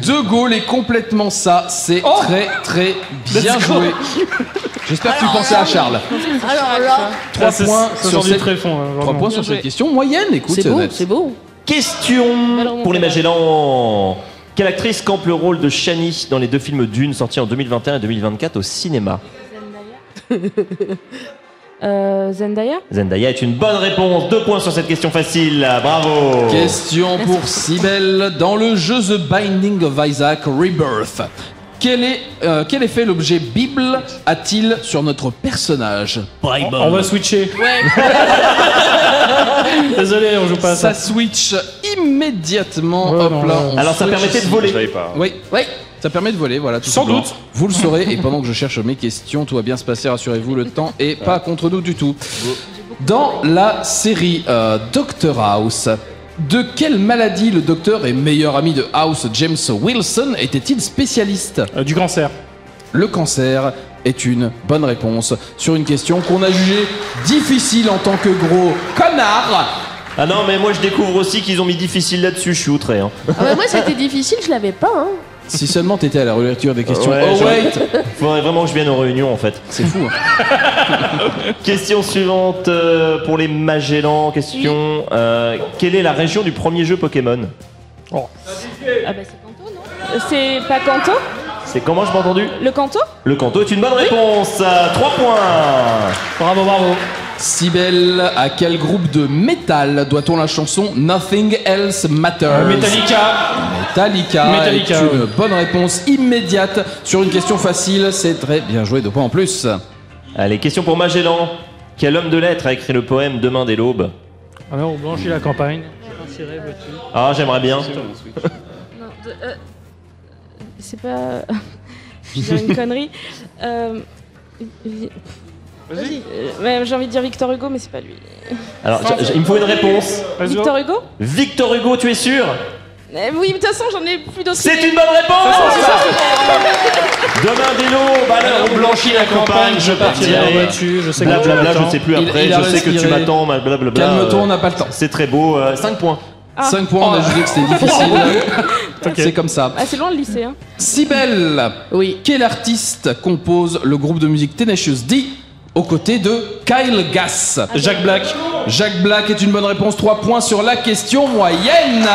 De Gaulle est complètement ça. C'est très très bien
Let's go.
joué. J'espère que tu pensais à Charles.
Alors là,
3 points sur cette...
tréfonds.
3 points sur cette question moyenne. Écoute,
c'est beau,
net.
c'est beau.
Question pour les Magellans. Quelle actrice campe le rôle de Shani dans les 2 films Dune sortis en 2021 et 2024 au cinéma?
Zendaya.
Zendaya est une bonne réponse. 2 points sur cette question facile. Bravo.
Question pour Cybèle. Dans le jeu The Binding of Isaac Rebirth, quel effet l'objet Bible a-t-il sur notre personnage?
On va switcher.
Ouais.
Désolé, on joue pas à
Ça
ça.
switch immédiatement.
Ouais,
Hop
non,
là,
non.
on
Alors ça
switch
permettait de
ici.
voler.
Je savais pas.
Oui, ça permet de voler, voilà. Tout
Sans
simplement.
doute.
Vous le saurez, et pendant que je cherche mes questions, tout va bien se passer, rassurez-vous, le temps est pas contre nous du tout. Dans la série Dr House, de quelle maladie le docteur et meilleur ami de House, James Wilson, était-il spécialiste?
Du cancer.
Le cancer est une bonne réponse sur une question qu'on a jugée difficile en tant que gros connard.
Ah non, mais moi je découvre aussi qu'ils ont mis difficile là-dessus. Je suis outré. Hein.
Ah ouais, moi, c'était difficile, je l'avais pas. Hein.
Si seulement t'étais à la relecture des questions.
Ouais,
Oh wait.
Faudrait vraiment que je vienne aux réunions en fait.
C'est fou. Hein.
Question suivante pour les Magellans. Question quelle est la région du premier jeu Pokémon?
Ah bah c'est Kanto, non? C'est pas Kanto?
C'est comment je m'ai entendu?
Le Kanto?
Le Kanto est une bonne réponse. 3 points.
Bravo.
Cybèle, à quel groupe de métal doit-on la chanson Nothing Else Matters? Metallica est une bonne réponse immédiate sur une question facile. C'est très bien joué, 2 points en plus.
Allez, question pour Magellan. Quel homme de lettres a écrit le poème Demain dès l'aube?
Alors, on blanchit la campagne.
Ah, j'aimerais bien.
Non, c'est pas. Je vais dire une connerie. Vas-y. Ouais, j'ai envie de dire Victor Hugo, mais c'est pas lui.
Alors, il me faut une réponse.
Victor Hugo?
Victor Hugo, tu es sûr?
Oui, de toute façon, j'en ai plus d'autres.
C'est une bonne réponse. Demain dès l'aube, à l'heure où blanchit la campagne, je partirai
en voiture, je sais que
blablabla,
tu
je sais plus après,
Il a
je sais que tu
respiré.
m'attends, blablabla.
Calme-toi, on n'a pas le temps.
C'est très beau, 5 points.
5 points, on a jugé que c'était difficile. C'est comme ça.
Ah, c'est loin le lycée, hein.
Cybèle, oui. Quel artiste compose le groupe de musique Tenacious D aux côtés de Kyle Gass?
Jack Black.
Jack Black est une bonne réponse, 3 points sur la question moyenne.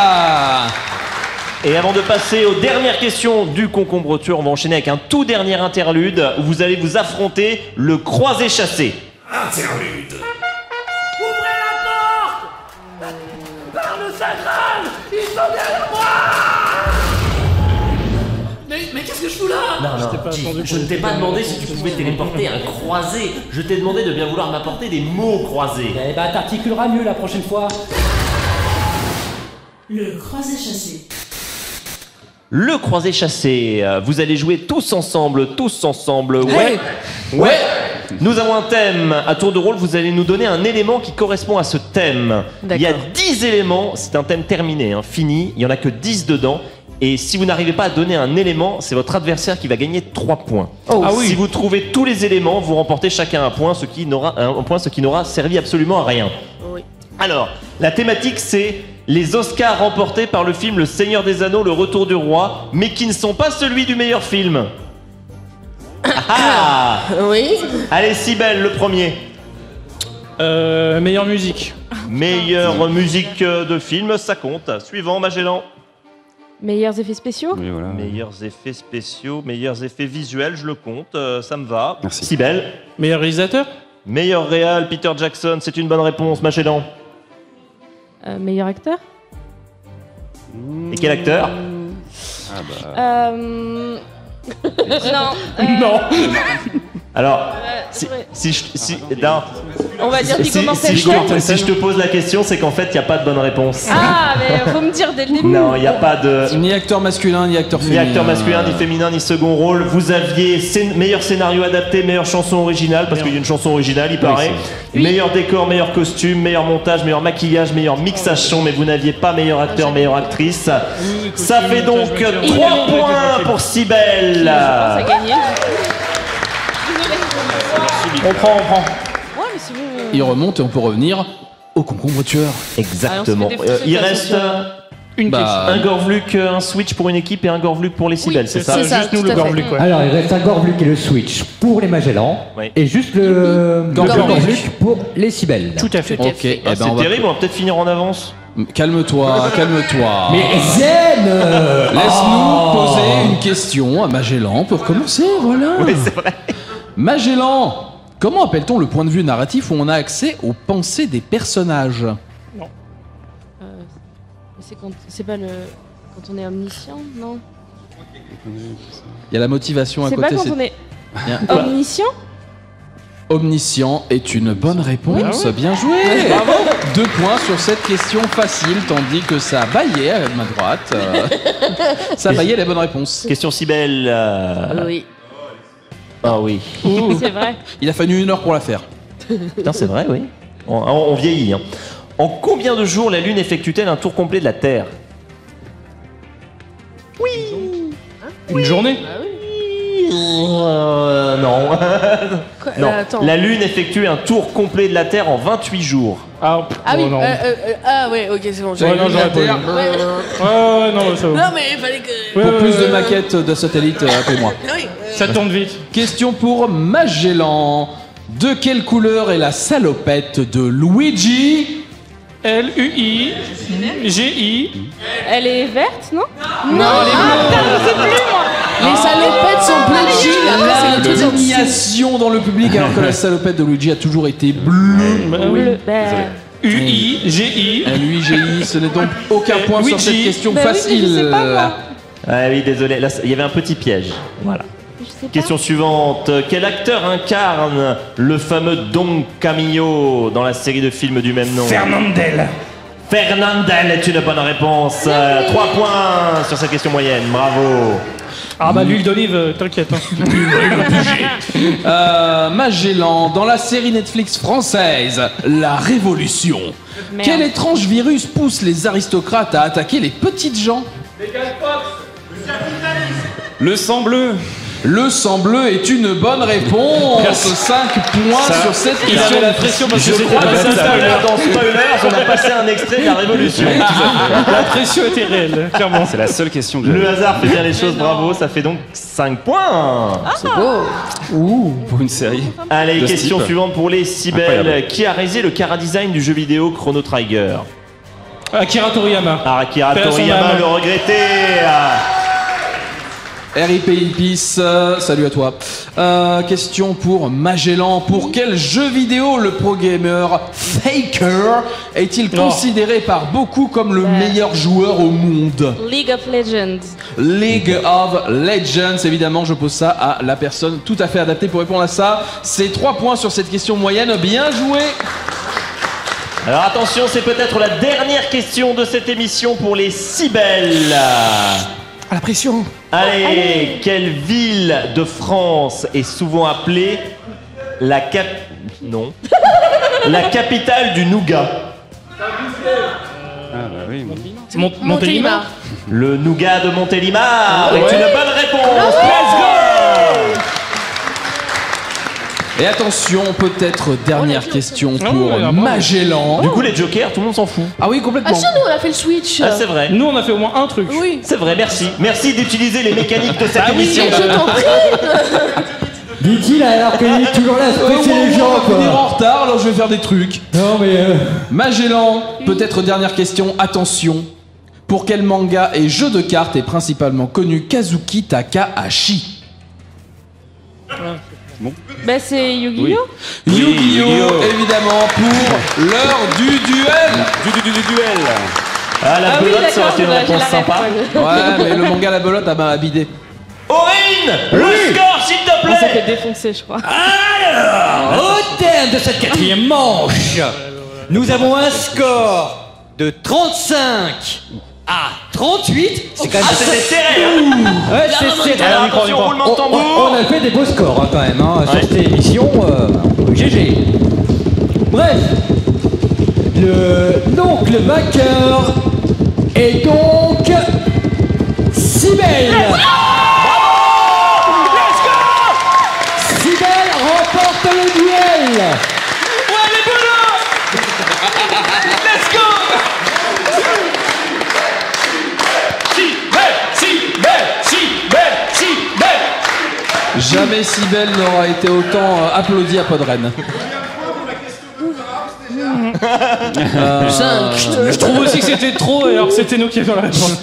Et avant de passer aux dernières questions du concombre tour, on va enchaîner avec un tout dernier interlude où vous allez vous affronter le croisé-chassé.
Interlude. Ouvrez la porte! Parle sacral! Ils sont derrière moi! Mais qu'est-ce que je fous là?
Non, je ne t'ai pas demandé si tu pouvais téléporter un croisé. Je t'ai demandé de bien vouloir m'apporter des mots croisés.
Eh bah t'articuleras mieux la prochaine fois.
Le croisé-chassé.
Le croisé-chassé, vous allez jouer tous ensemble.
Ouais.
Ouais. Nous avons un thème. À tour de rôle, vous allez nous donner un élément qui correspond à ce thème. Il y a 10 éléments, c'est un thème terminé, fini. Il n'y en a que 10 dedans. Et si vous n'arrivez pas à donner un élément, c'est votre adversaire qui va gagner 3 points. Si vous trouvez tous les éléments, vous remportez chacun un point, ce qui n'aura servi absolument à rien.
Oui.
Alors, la thématique, c'est les Oscars remportés par le film Le Seigneur des Anneaux, Le Retour du Roi, mais qui ne sont pas celui du meilleur film. Ah
Oui.
Allez, Cybèle, le premier.
Meilleure musique.
Meilleure musique de film, ça compte. Suivant, Magellan.
Meilleurs effets spéciaux.
Oui, voilà.
Meilleurs effets spéciaux, meilleurs effets visuels, je le compte, ça me va.
Merci.
Cybèle.
Meilleur réalisateur.
Meilleur réal, Peter Jackson, c'est une bonne réponse. Magellan.
Meilleur acteur.
Et quel acteur?
Non.
Non. Alors,
on va dire Viggo Mortensen.
Si je te pose la question, c'est qu'en fait, il n'y a pas de bonne réponse.
Ah, mais faut me dire dès le début.
Non, il n'y a pas de...
Ni acteur masculin, ni acteur féminin.
Ni acteur masculin, ni féminin, ni second rôle. Vous aviez meilleur scénario adapté, meilleure chanson originale, parce qu'il y a une chanson originale, il paraît. Meilleur décor, meilleur costume, meilleur montage, meilleur maquillage, meilleur mixage son, mais vous n'aviez pas meilleur acteur, meilleure actrice. Ça fait donc 3 points pour Cybèle.
Ça gagné.
On prend.
Ouais, mais c'est bon.
Il remonte et on peut revenir au concombre tueur.
Exactement. Il reste
une question.
Un Gorvluk, un switch pour une équipe et un Gorvluk pour les Cybèles, c'est ça?
Juste nous le Gorvluk, ouais.
Alors, il reste un Gorvluk et le switch pour les Magellans.
Oui.
Et juste le Gorvluk pour les Cybèles.
Tout à fait.
Ok,
c'est terrible, on va peut-être finir en avance.
Calme-toi.
Mais Zen
Laisse-nous poser une question à Magellan pour commencer, voilà.
Oui, c'est vrai.
Magellan, comment appelle-t-on le point de vue narratif où on a accès aux pensées des personnages?
C'est pas le... Quand on est omniscient, non?
Il y a la motivation à
C'est
côté.
pas quand on est omniscient?
Omniscient est une bonne réponse. Bien joué. Bravo. 2 points sur cette question facile, tandis que ça baillait à ma droite. Ça baillait les bonnes réponses.
Question Cybèle.
Oui.
Ah oui.
C'est vrai.
Il a fallu 1 heure pour la faire.
Non, c'est vrai, oui. On vieillit. En combien de jours la Lune effectue-t-elle un tour complet de la Terre?
Une journée.
Non. Non.
Attends.
La Lune effectue un tour complet de la Terre en 28 jours.
Ah oui.
non.
Ouais, ok, c'est bon.
Ouais, non, j'aurais pas eu. Ouais, non, ça va.
Non, mais il fallait que.
Pour plus de maquettes de satellites, appelez-moi.
Oui.
Ça tourne vite.
Question pour Magellan. De quelle couleur est la salopette de Luigi?
L-U-I-G-I.
Elle est verte, non?
Non,
putain, je sais plus, moi.
Les salopettes sont bleues de Chine.
L'indignation dans le public alors que la salopette de Luigi a toujours été bleue.
Bleu.
U-I-G-I.
Luigi, ce n'est donc aucun point sur cette question facile.
Je sais pas, moi.
Ah oui, désolé, là, il y avait un petit piège. Voilà. Question suivante. Quel acteur incarne le fameux Don Camillo dans la série de films du même nom?
Fernandel.
Fernandel est une bonne réponse. 3 points sur cette question moyenne. Bravo.
Ah bah l'huile d'olive, t'inquiète.
Magellan, dans la série Netflix française, La Révolution, quel étrange virus pousse les aristocrates à attaquer les petites gens?
Le sang bleu.
Le sang bleu est une bonne réponse. 5 points sur cette question.
Il avait la pression parce que je crois que dans Spoilers, on a passé un extrait de la Révolution.
La pression était réelle, clairement.
C'est la seule question que j'ai.
Le hasard fait bien les choses, bravo, ça fait donc 5 points.
C'est beau.
Ouh, pour une série.
Allez,
de
question
type.
suivante pour les Cybèles.
Incroyable.
Qui a réalisé le chara-design du jeu vidéo Chrono Trigger?
Akira Toriyama.
Akira Toriyama, le regretté.
RIP Ilpis, salut à toi. Question pour Magellan. Pour quel jeu vidéo le pro gamer Faker est-il considéré par beaucoup comme le meilleur joueur au monde?
League of Legends.
League of Legends, évidemment, je pose ça à la personne tout à fait adaptée pour répondre à ça. C'est 3 points sur cette question moyenne, bien joué.
Alors attention, c'est peut-être la dernière question de cette émission pour les Cybèles.
À la pression.
Allez, quelle ville de France est souvent appelée la capitale du nougat?
Ah bah oui.
Montélimar.
Le nougat de Montélimar
Ah,
est
ouais.
une bonne réponse. Let's go!
Et attention, peut-être dernière question pour
ouais,
Magellan.
Du coup, les jokers, tout le monde s'en fout.
Ah oui, complètement.
Ah si, nous on a fait le switch.
Ah, c'est vrai.
Nous, on a fait au moins un truc.
Oui.
C'est vrai, merci. Merci d'utiliser les mécaniques de cette
Ah oui,
émission.
Je t'en prie.
Dit-il alors qu'il est toujours là à se presser les gens,
On va venir
quoi.
en retard, alors je vais faire des trucs.
Non, mais.
Magellan, peut-être dernière question, attention. Pour quel manga et jeu de cartes est principalement connu Kazuki Takahashi?
Bah, c'est Yu-Gi-Oh!
Yu-Gi-Oh, évidemment, pour l'heure du duel.
Du duel. Ah, la
Ah oui,
belote, ça aurait
d'accord,
été une
j'ai
réponse
la
sympa.
ref.
Ouais, mais le manga La Belote a bien bidé.
Aurine, le score, s'il te
On s'est fait
plaît.
défoncer, je crois.
Alors, au terme de cette quatrième manche, nous avons un score de 35 à 38. C'est quand même.
Ah, c'était serré, hein.
Ouais, c'est serré.
Alors, attention, roulement de tambour.
On a fait des beaux scores hein, quand même hein, sur cette émission. GG. Bref, donc le vainqueur est donc Cybèle. Cybèle remporte le duel.
Ouais, les boulots. Let's go.
Jamais si belle n'aura été autant applaudi à Podren.
5.
Je trouve aussi que c'était trop, et alors c'était nous qui avions la réponse.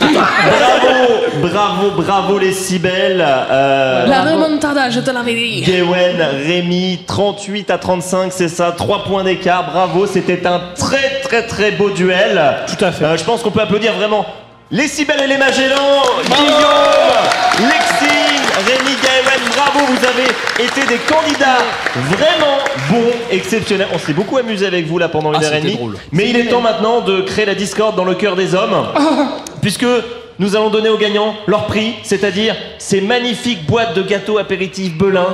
Bravo les Cybèles.
La remontada, je te l'avais dit.
Gawen, Rémi, 38 à 35, c'est ça, 3 points d'écart, bravo, c'était un très beau duel.
Tout à fait.
Je pense qu'on peut applaudir vraiment les Cybèles et les Magellan, Guillaume, Lexine, Rémi, Gawen, bravo, vous avez été des candidats vraiment bons, exceptionnels. On s'est beaucoup amusé avec vous là pendant une heure et demie.
Drôle.
Mais il est temps maintenant de créer la discorde dans le cœur des hommes, puisque nous allons donner aux gagnants leur prix, c'est-à-dire ces magnifiques boîtes de gâteaux apéritifs Belin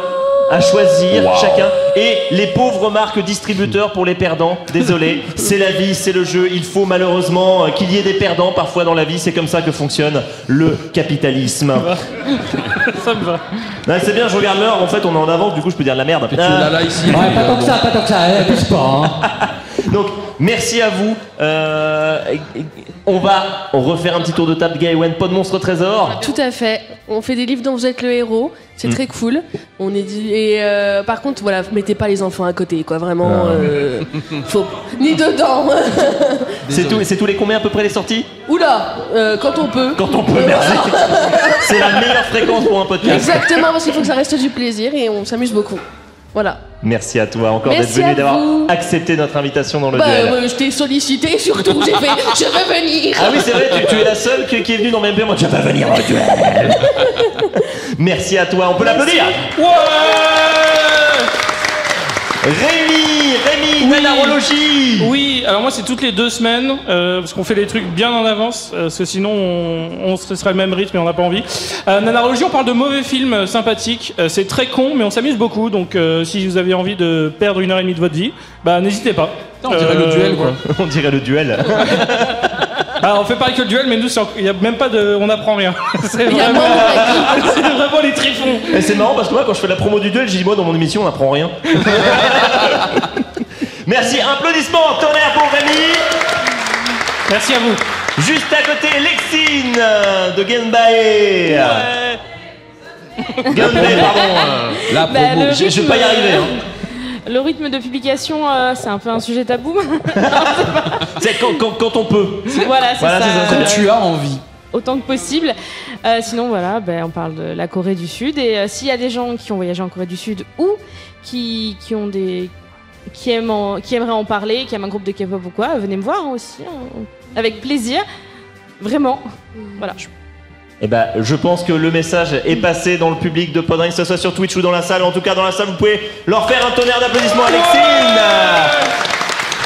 à choisir chacun, et les pauvres marques distributeurs pour les perdants. Désolé, c'est la vie, c'est le jeu, il faut malheureusement qu'il y ait des perdants parfois dans la vie, c'est comme ça que fonctionne le capitalisme.
Ça me va.
Non, c'est bien, je regarde l'heure, en fait on est en avance, du coup je peux dire de la merde.
Tu l'as là ici.
Ouais, pas tant que ça, plus pas. Hein.
Donc, merci à vous. On va refaire un petit tour de table. Gaëwen, pas de monstre trésor.
Tout à fait. On fait des livres dont vous êtes le héros. C'est très cool. On est dit et par contre voilà, mettez pas les enfants à côté quoi. Vraiment, faut ni dedans.
C'est tous les combien à peu près les sorties?
Oula, quand on peut.
Quand on peut, merci. C'est la meilleure fréquence pour un podcast.
Exactement, parce qu'il faut que ça reste du plaisir et on s'amuse beaucoup. Voilà.
Merci à toi encore d'être
Merci
venu,
à
d'avoir
vous.
accepté notre invitation dans le
Bah,
duel.
je t'ai sollicité surtout. J'ai fait, je veux venir.
Ah oui, c'est vrai, tu es la seule qui est venue dans même moi. Tu vas venir au duel. Merci à toi, on peut l'applaudir. Rémi, nanarologie.
Oui, alors moi c'est toutes les 2 semaines, parce qu'on fait des trucs bien en avance, parce que sinon on serait le même rythme et on n'a pas envie. Nanarologie, on parle de mauvais films sympathiques, c'est très con mais on s'amuse beaucoup, donc si vous avez envie de perdre 1h30 de votre vie, bah n'hésitez pas.
On dirait le duel quoi.
On dirait le duel.
Alors on fait pareil que le duel, mais nous il y a même pas de, on apprend rien. C'est
Il y a
vraiment,
moins
c'est vraiment les tréfonds.
Et c'est marrant parce que moi quand je fais la promo du duel, j'ai dit moi dans mon émission on n'apprend rien. Merci, applaudissements, tonnerre pour Rémi.
Merci à vous.
Juste à côté, Lexine de Genbae. Genbae, pardon.
La
Bah,
promo.
le
Je vais pas y
rythme,
arriver. Hein.
Le rythme de publication, c'est un peu un sujet tabou.
C'est quand on peut.
Voilà, c'est
Voilà,
ça.
c'est ça.
Quand tu as envie.
Autant que possible. Sinon, voilà, on parle de la Corée du Sud. Et s'il y a des gens qui ont voyagé en Corée du Sud ou qui aimeraient en parler, qui aiment un groupe de K-pop ou quoi, venez me voir aussi. Avec plaisir. Vraiment. Voilà.
Eh ben, je pense que le message est passé dans le public de Podring, que ce soit sur Twitch ou dans la salle. En tout cas, dans la salle, vous pouvez leur faire un tonnerre d'applaudissements à Lexine.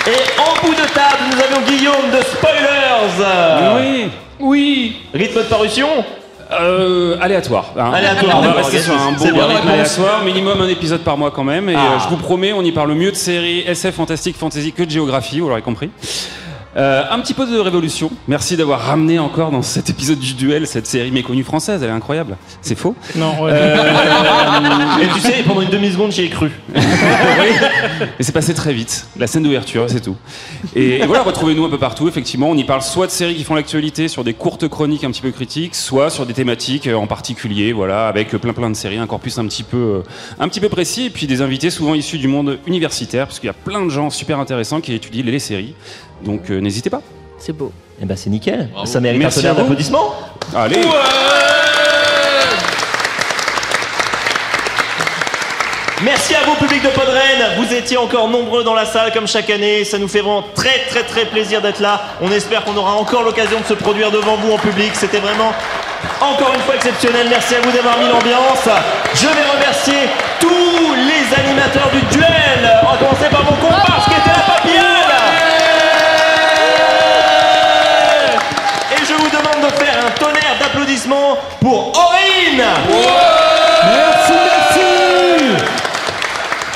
Et en bout de table, nous avions Guillaume de Spoilers.
Oui.
Oui. Rythme de parution
aléatoire. Hein.
Aléatoire.
On va rester sur un bon
C'est bien,
rythme
réponse.
aléatoire, minimum un épisode par mois quand même. Et je vous promets, on y parle mieux de séries SF, fantastique, fantasy que de géographie, vous l'aurez compris. Un petit peu de révolution. Merci d'avoir ramené encore dans cet épisode du duel cette série méconnue française. Elle est incroyable. C'est faux.
Non, ouais.
Et tu sais, pendant une demi-seconde, j'y ai cru.
Et c'est passé très vite. La scène d'ouverture, c'est tout. Et voilà, retrouvez-nous un peu partout. Effectivement, on y parle soit de séries qui font l'actualité, sur des courtes chroniques un petit peu critiques, soit sur des thématiques en particulier, voilà, avec plein de séries, un corpus un petit peu précis, et puis des invités souvent issus du monde universitaire, parce qu'il y a plein de gens super intéressants qui étudient les séries. Donc n'hésitez pas.
C'est beau.
Eh ben c'est nickel. Ça mérite
Merci
un tonnerre
à vous.
d'applaudissements.
Allez.
Merci à vous, public de Podren. Vous étiez encore nombreux dans la salle comme chaque année. Ça nous fait vraiment très plaisir d'être là. On espère qu'on aura encore l'occasion de se produire devant vous en public. C'était vraiment encore une fois exceptionnel. Merci à vous d'avoir mis l'ambiance. Je vais remercier tous les animateurs du duel. On va commencer par mon comparse qui était la papillole. Et je vous demande de faire un tonnerre d'applaudissements pour Aurine.
Merci.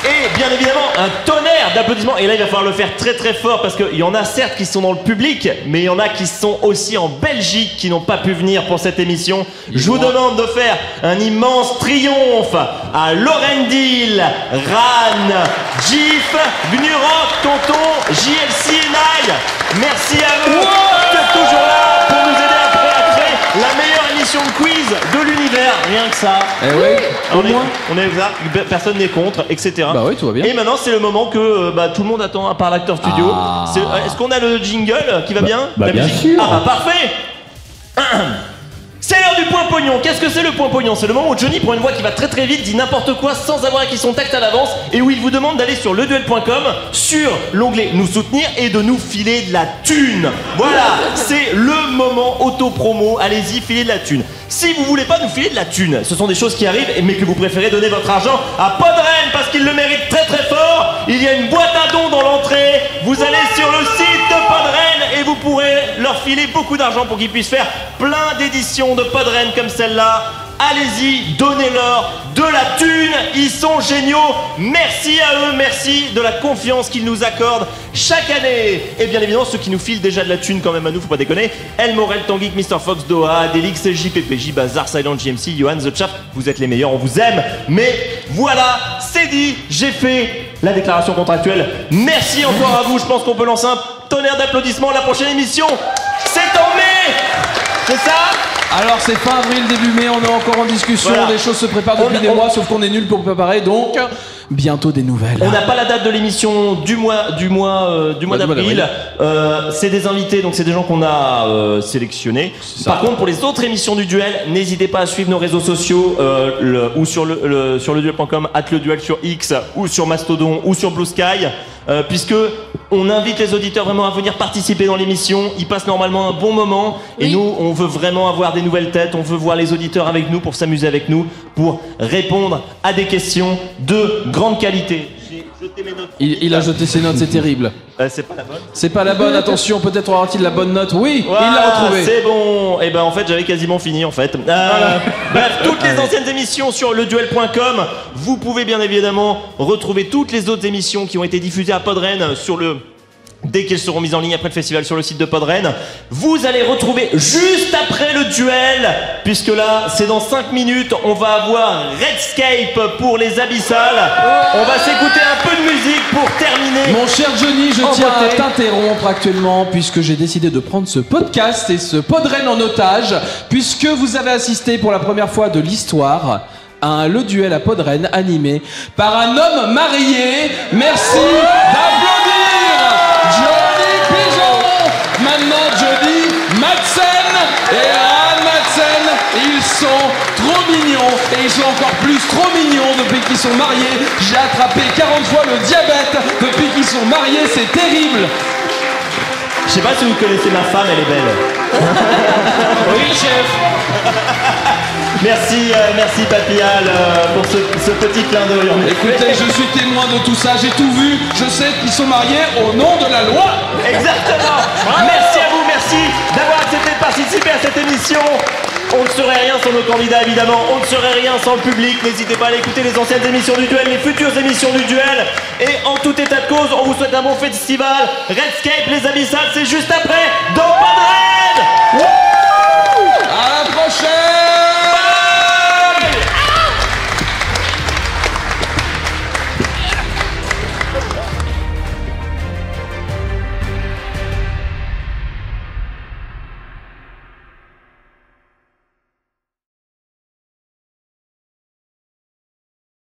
Et bien évidemment, un tonnerre d'applaudissements. Et là, il va falloir le faire très fort parce qu'il y en a certes qui sont dans le public, mais il y en a qui sont aussi en Belgique qui n'ont pas pu venir pour cette émission. Je vous demande de faire un immense triomphe à Lorendil, Ran, Gif, Gnurok, Tonton, JLC et Nai. Merci à vous d'être toujours là pour nous aider à créer la meilleure émission de quiz de l'univers. Rien que ça.
Eh oui,
on est là, personne n'est contre, etc.
Bah oui, tout va bien.
Et maintenant, c'est le moment que tout le monde attend à part l'acteur studio. Est-ce qu'on a le jingle qui va bien?
Bah,
La
bien
musique
sûr.
Ah bah parfait. C'est l'heure du point pognon. Qu'est-ce que c'est le point pognon? C'est le moment où Johnny prend une voix qui va très vite, dit n'importe quoi sans avoir acquis son texte à l'avance et où il vous demande d'aller sur leduel.com sur l'onglet nous soutenir et de nous filer de la thune. Voilà, c'est le moment auto-promo. Allez-y, filez de la thune. Si vous voulez pas nous filer de la thune, ce sont des choses qui arrivent, mais que vous préférez donner votre argent à Podren parce qu'il le mérite très fort. Il y a une boîte à dons dans l'entrée. Vous allez sur le site de Podren et vous pourrez leur filer beaucoup d'argent pour qu'ils puissent faire plein d'éditions de Podren comme celle-là. Allez-y, donnez-leur de la thune, ils sont géniaux. Merci à eux, merci de la confiance qu'ils nous accordent chaque année. Et bien évidemment, ceux qui nous filent déjà de la thune quand même à nous, faut pas déconner. El Morel, Tanguy, Mr. Fox, Doha, Adelix, JPPJ, Bazar, Silent JMC, Johan, The Chap, vous êtes les meilleurs, on vous aime. Mais voilà, c'est dit, j'ai fait la déclaration contractuelle. Merci encore à vous, je pense qu'on peut lancer un tonnerre d'applaudissements. La prochaine émission, c'est en mai. C'est ça?
Alors c'est fin avril, début mai, on est encore en discussion,
Voilà.
des choses se préparent depuis des mois, sauf qu'on est nul pour préparer, donc bientôt des nouvelles.
On n'a pas la date de l'émission du mois d'avril. C'est des invités, donc c'est des gens qu'on a sélectionnés. Par contre, pour les autres émissions du duel, n'hésitez pas à suivre nos réseaux sociaux ou sur leduel.com, @leduel sur X ou sur Mastodon ou sur Blue Sky. Puisque on invite les auditeurs vraiment à venir participer dans l'émission. Ils passent normalement un bon moment et nous on veut vraiment avoir des nouvelles têtes, on veut voir les auditeurs avec nous pour s'amuser avec nous, pour répondre à des questions de grande qualité. J'ai jeté mes notes.
Il a jeté ses notes, c'est terrible.
C'est pas la bonne.
C'est pas la bonne, attention, peut-être aura-t-il la bonne note. Oui,
Voilà,
il l'a retrouvée.
c'est bon. Et ben en fait j'avais quasiment fini en fait. Bref, toutes les anciennes émissions sur leduel.com. Vous pouvez bien évidemment retrouver toutes les autres émissions qui ont été diffusées à Podren sur le... Dès qu'elles seront mises en ligne après le festival sur le site de Podren, vous allez retrouver juste après le duel, puisque là, c'est dans 5 minutes, on va avoir Redscape pour les Abyssales. On va s'écouter un peu de musique pour terminer.
Mon cher Johnny, je
en
tiens
beauté.
à t'interrompre actuellement puisque j'ai décidé de prendre ce podcast et ce Podren en otage, puisque vous avez assisté pour la première fois de l'histoire à le duel à Podren animé par un homme marié. Merci d'applaudir Johnny Pigeon. Maintenant Johnny Madsen et Anne Madsen, ils sont trop mignons et ils sont encore plus trop mignons depuis qu'ils sont mariés. J'ai attrapé 40 fois le diabète depuis qu'ils sont mariés, c'est terrible.
Je sais pas si vous connaissez ma femme, elle est belle.
Oui, chef.
Merci Papillal pour ce petit clin d'œil.
Écoutez, je suis témoin de tout ça, j'ai tout vu, je sais qu'ils sont mariés au nom de la loi.
Exactement. Merci à vous, merci d'avoir accepté de participer à cette émission. On ne serait rien sans nos candidats, évidemment. On ne serait rien sans le public. N'hésitez pas à aller écouter les anciennes émissions du duel, les futures émissions du duel. Et en tout état de cause, on vous souhaite un bon festival. Redscape, les Abyssales, c'est juste après. Dans